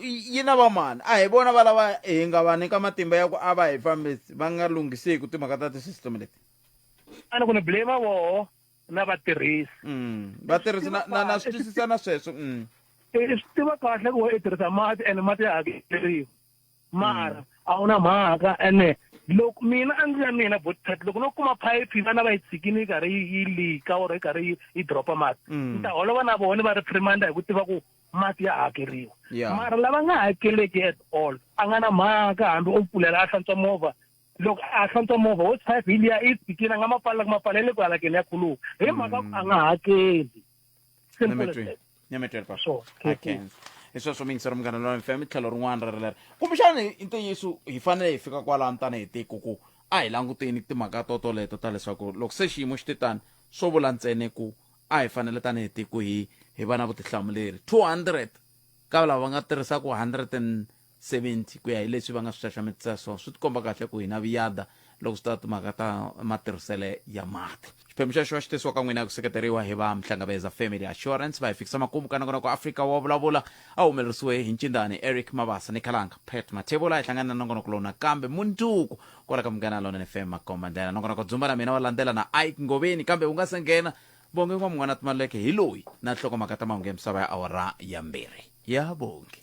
yi na vamani a hi vona va lava hi nga va nyika matimba ya ku a va hi fambisi va nga lunghiseki timhaka ta tisystem leti ana ku ni blame voho na vatirhisi vatirhisi na swi twisisa na sweswo swi tiva kahle ku i tirhisa mati ene mati ya hakeleriwa mara a wu na mhaka ene loko mina a ndzi ya mina botpet loko no kuma phayiphi vana va yi tshikini yi karhi yi lika or yi karhi yi dropa mati ni ta holova na vona va reprimanda hi ku tiva ku mati ya hakeriwa mara lava nga hakeleki at all a nga na mhaka hambi u pfulela a hlantswa movha loko a hlantswa movha wo phayiphi yi liya i tshikini a nga mapala le ku halakeni ya khuluka hi mhaka ku a nga hakeli nyametwela hi sweswo mingisero Munghana Lona FM tlhelo rin'wana ri leri kumbexana hi ntiyiso hi fanele hi fika kwalano tani hi tiko ku a hi languteni timhaka toleto ta leswaku loko se xiyimo xi titani swo vula ntsene ku a hi fanele tani hi tiko hi va na vutihlamuleri 200 ka lava va nga tirhisaka 170 ku ya hi leswi va nga swi xaxametisa swona swi tikomba kahle ku hi na viyada loko swi ta timhaka ta matirhisele ya mati xiphemu xa xo xi tisiwa ka n'wina ya ku seketeriwa hi va Mhlangabeza Family Assurance va hi fikisa makumu ka nongonoko Afrika wa vulavula a humelerisiwe hi Ncindani Eric Mabasa ni Khalanga Pet Mathebola hi hlangana na nongonoko lowu nakambe mundzuku kwala ka Munghana Lona FM makomandela nongonoko dzumba na mina wa landzela na Ike Ngoveni kambe u nga se nghena bonge n'wa mun'wana timaleke hi loyi na nhlokomhaka ta mahungu ya misava ya awara ya mbirhi ya bonge